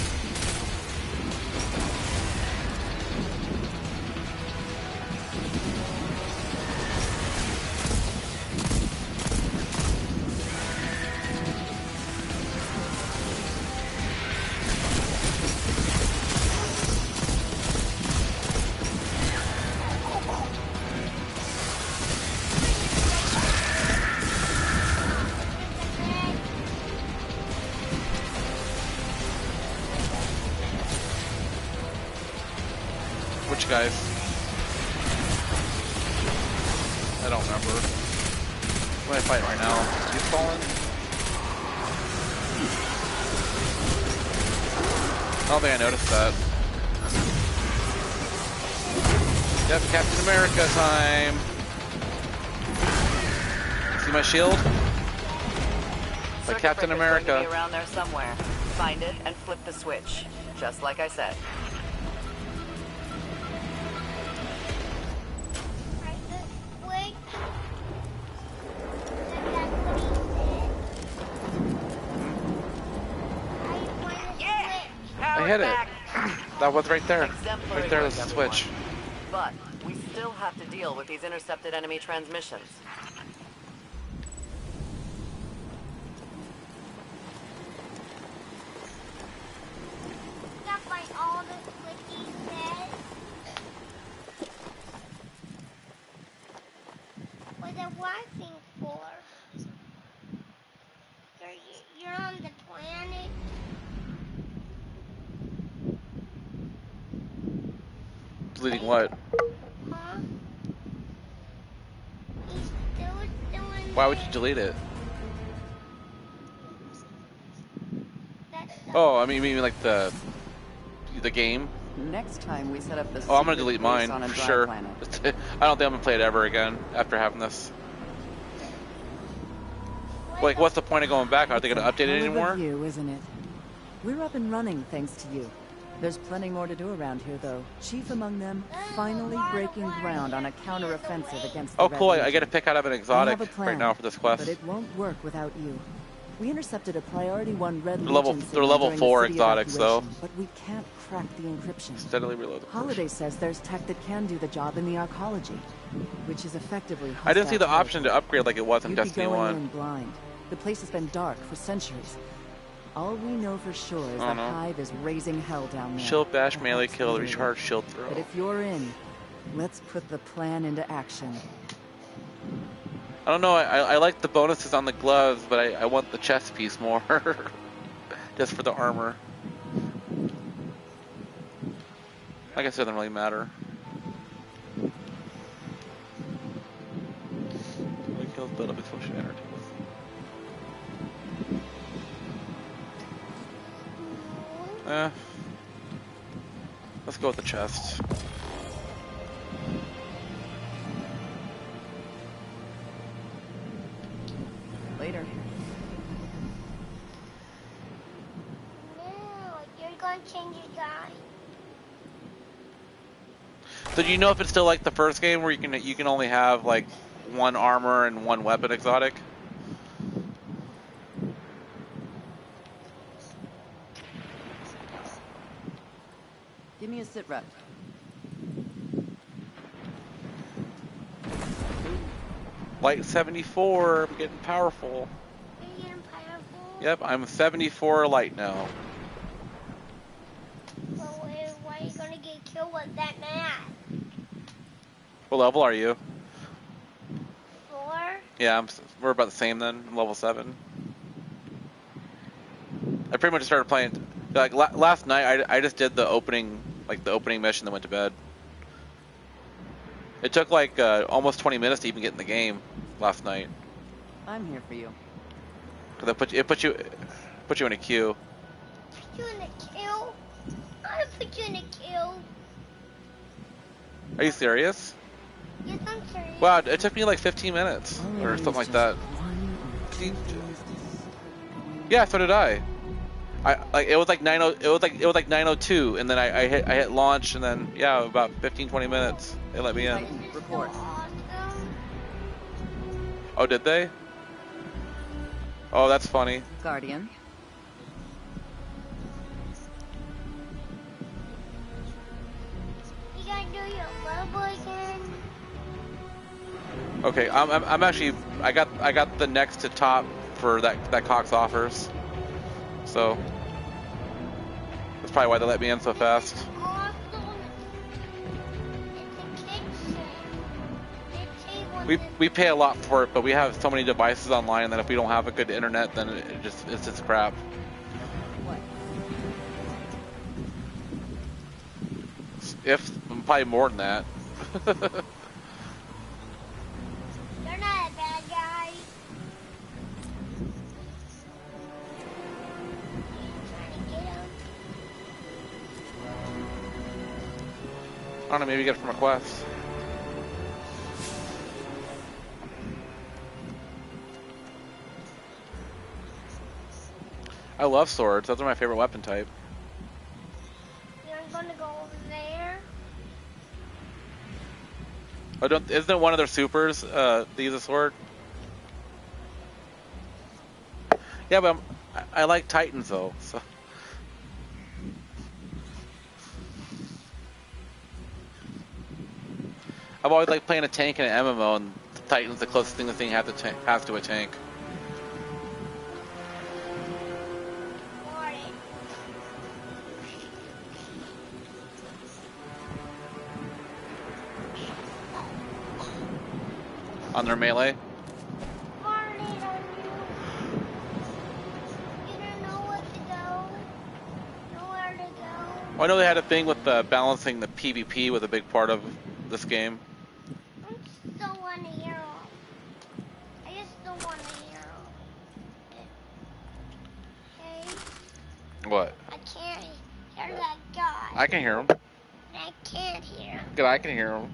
Which guys? I don't remember. What am I fighting right now? He's falling? I don't think I noticed that. Yep, Captain America time! See my shield? Like Captain America. Be around there somewhere. Find it and flip the switch. Just like I said. I hit it. That was right there. Right there is the switch. But we still have to deal with these intercepted enemy transmissions. Stuff like all the switches said. What they're watching for. You're on the planet. Deleting what? Huh? He's still doing. Why would you delete it? Oh, I mean like the game? Next time we set up the Oh, I'm gonna delete mine, on a for dry sure. planet. I don't think I'm gonna play it ever again after having this. Like, what's the point of going back? Are they gonna update it anymore? View, isn't it? We're up and running thanks to you. There's plenty more to do around here, though. Chief among them, finally breaking ground on a counter-offensive against the Oh, cool! I Red get to pick out of an exotic We have a plan, right now for this quest. But it won't work without you. We intercepted a Priority 1 Red They're level- Legion they're signal level during 4 the city exotics, though. evacuation, but we can't crack the encryption. Steadily reload the person. Holiday says there's tech that can do the job in the arcology, which is effectively I didn't see the hostile option to upgrade like it was in You'd be Destiny going 1. in blind. The place has been dark for centuries. All we know for sure is I the don't know. Hive is raising hell down there. Shield bash, Perhaps melee kill, we will. recharge, shield throw. But if you're in, let's put the plan into action. I don't know, I like the bonuses on the gloves, but I want the chest piece more. Just for the armor. Like I said, it doesn't really matter. Melee kills build up exposure energy. Let's go with the chest. Later. No, you're going to change your guy. So do you know if it's still like the first game where you can only have like one armor and one weapon exotic? Give me a sit rep. Light 74, I'm getting powerful. You're getting powerful? Yep, I'm 74 light now. Well, why are you going to get killed with that man? What level are you? 4? Yeah, we're about the same then. I'm level 7. I pretty much started playing, like last night I just did the opening mission then went to bed. It took like almost 20 minutes to even get in the game last night. I'm here for you. Cause it put you in a queue. Put you in a kill? I put you in a kill. Are you serious? Yes, I'm serious. Wow, it took me like 15 minutes or something like that. Yeah, so did I. It was like 902, and then I hit launch, and then yeah, about 15-20 minutes they let me in. Report. Awesome. Oh, did they? Oh, that's funny. Guardian. You gotta do your level again. Okay, I'm actually I got the next to top for that Cox offers, so that's probably why they let me in so fast. Awesome. It's a kitchen. We pay a lot for it, but we have so many devices online that if we don't have a good internet, then it's just crap. What? If probably more than that. They're not a bad guy. Trying to get him. I don't know, maybe get it from a quest. I love swords. Those are my favorite weapon type. You're gonna go over there. Oh, isn't it one of their supers? They use a sword. Yeah, but I like Titans though. So. I've always liked playing a tank in an MMO, and Titan's the closest thing the thing has to a tank. Morning. On their melee. Morning on you. You don't know what to go. Nowhere to go. I know they had a thing with balancing the PvP was a big part of this game. I still want a hero. I just don't want a hero. Okay? What? I can't hear that guy. I can hear him. I can't hear him. Good, I can hear him.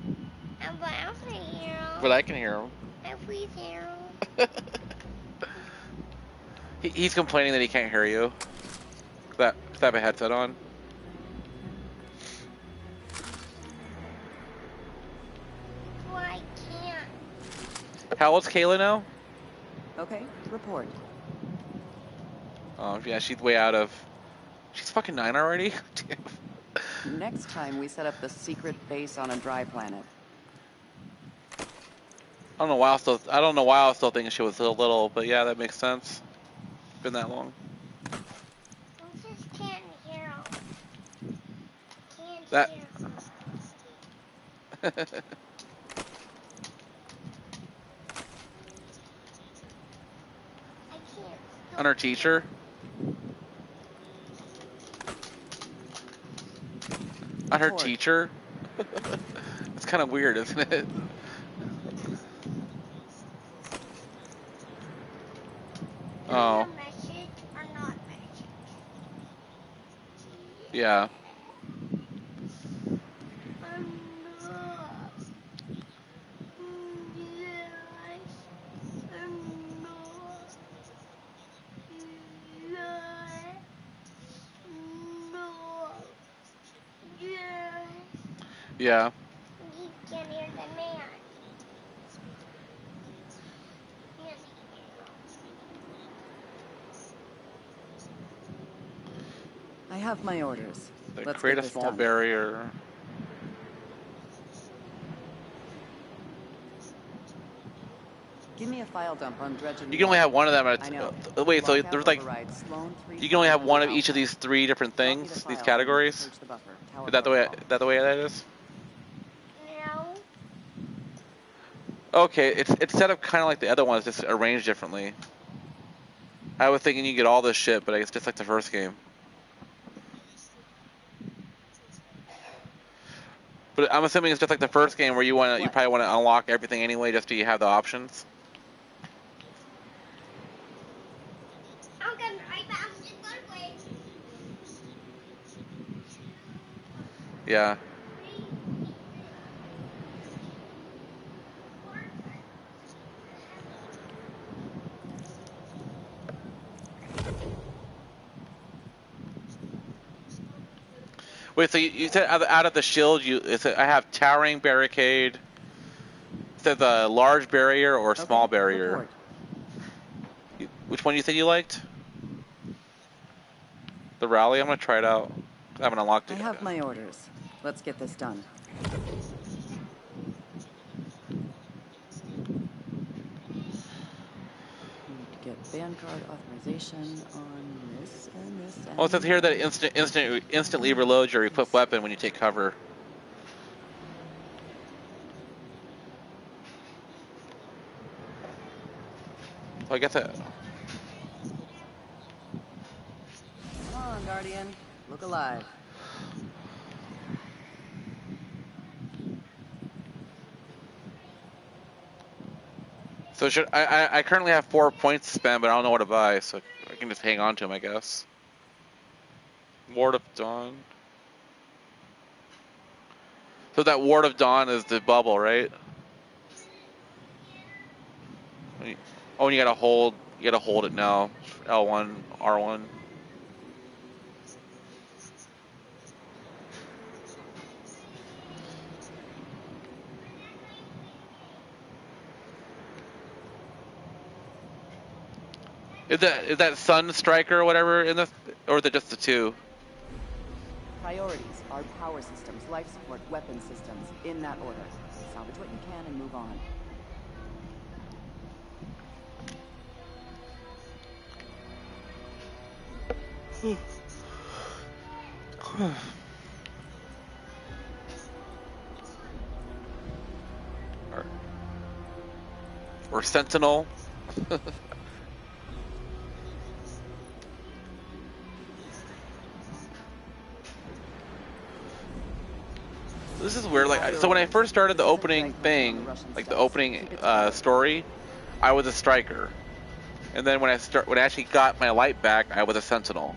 But I can hear him. But I can hear him. Please hear him. He's complaining that he can't hear you. That I have a headset on. Well, I can't. How old's Kayla now? Okay, report. Oh yeah, she's way out of. She's fucking 9 already. Damn. Next time we set up the secret base on a dry planet. I don't know why I was still thinking she was so little, but yeah, that makes sense. Been that long. I just can't hear him. Can't That- hear him. I can't. On her teacher. On her Report. teacher. It's kind of weird, isn't it? Oh. Message or not message? Yeah. Yeah. You can hear the man. Yes. I have my orders. They Let's create get a this small done. barrier. Give me a file dump on dredge and You can only have one of them at I know. wait, so Lockout there's like override Sloan you can only have 351 one of each of Alpha. these 3 different Drop me the things, these files and categories. purge the buffer. Tower Is that the way protocol. that is? No. Okay, it's set up kind of like the other ones, just arranged differently. I was thinking you get all this shit, but it's just like the first game. But I'm assuming it's just like the first game where you probably want to unlock everything anyway, just so you have the options. I'm coming right back. I'm just gonna wait. Yeah. Wait, so you said out of the shield, I have towering barricade. It says a large barrier or small barrier. Report. Which one you said you liked? The rally? I'm gonna try it out. I haven't unlocked it I yet. have my orders. Let's get this done. Need to get Vanguard authorization on this and this and Well, it says here that it instantly reloads your equipped weapon when you take cover. So I guess that. Come on, Guardian. Look alive. So I currently have 4 points to spend, but I don't know what to buy, so I can just hang on to them, I guess. Ward of Dawn. So that Ward of Dawn is the bubble, right? Oh, and you gotta hold it now. L1, R1. Is that Sun Striker or whatever in this, or is it just the 2? Priorities are power systems, life support, weapon systems, in that order. Salvage what you can and move on. Or Sentinel. This is weird. Like, so when I first started the opening thing, like the opening story, I was a striker, and then when I actually got my light back, I was a sentinel.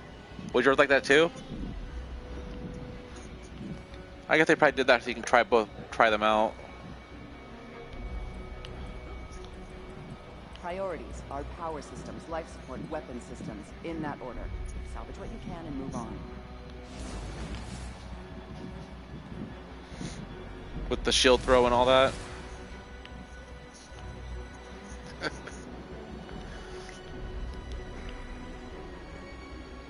Was yours like that too? I guess they probably did that so you can try them out. Priorities are power systems, life support, weapon systems, in that order. Salvage what you can and move on. With the shield throw and all that.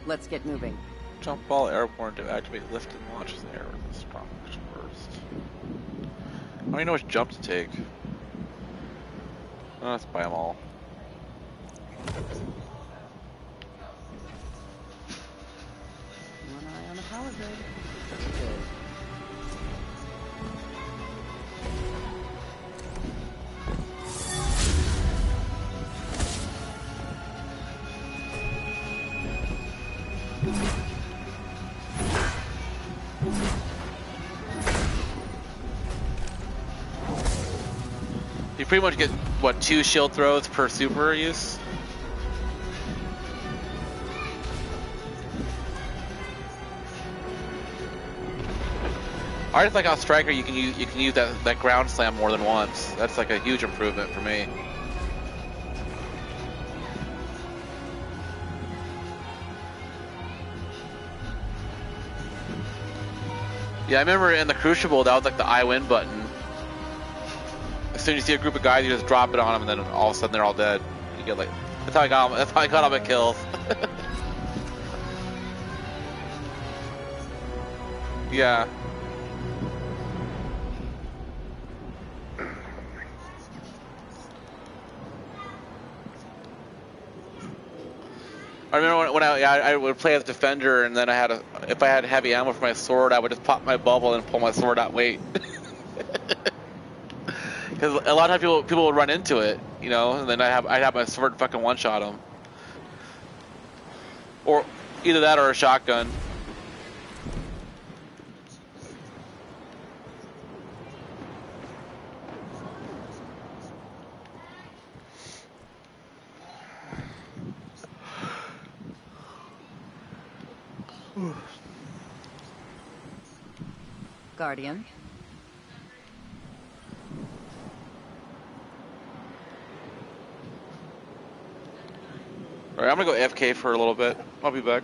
Let's get moving. Jump ball airborne to activate lift and launch as an air with a strong action burst. I don't even know which jump to take. Oh, let's buy them all. One eye on the power grid. Good. You pretty much get, what, 2 shield throws per super use? I just like how Striker you can use that ground slam more than once. That's like a huge improvement for me. Yeah, I remember in the Crucible, that was like the I win button. As soon as you see a group of guys, you just drop it on them, and then all of a sudden they're all dead. You get like, that's how I got them, that's how I got all my kills. Yeah. I remember when I would play as defender, and then if I had heavy ammo for my sword, I would just pop my bubble and pull my sword out. Wait, because a lot of times people would run into it, you know, and then I'd have my sword fucking one shot them, or either that or a shotgun. Guardian. Alright, I'm gonna go AFK for a little bit. I'll be back.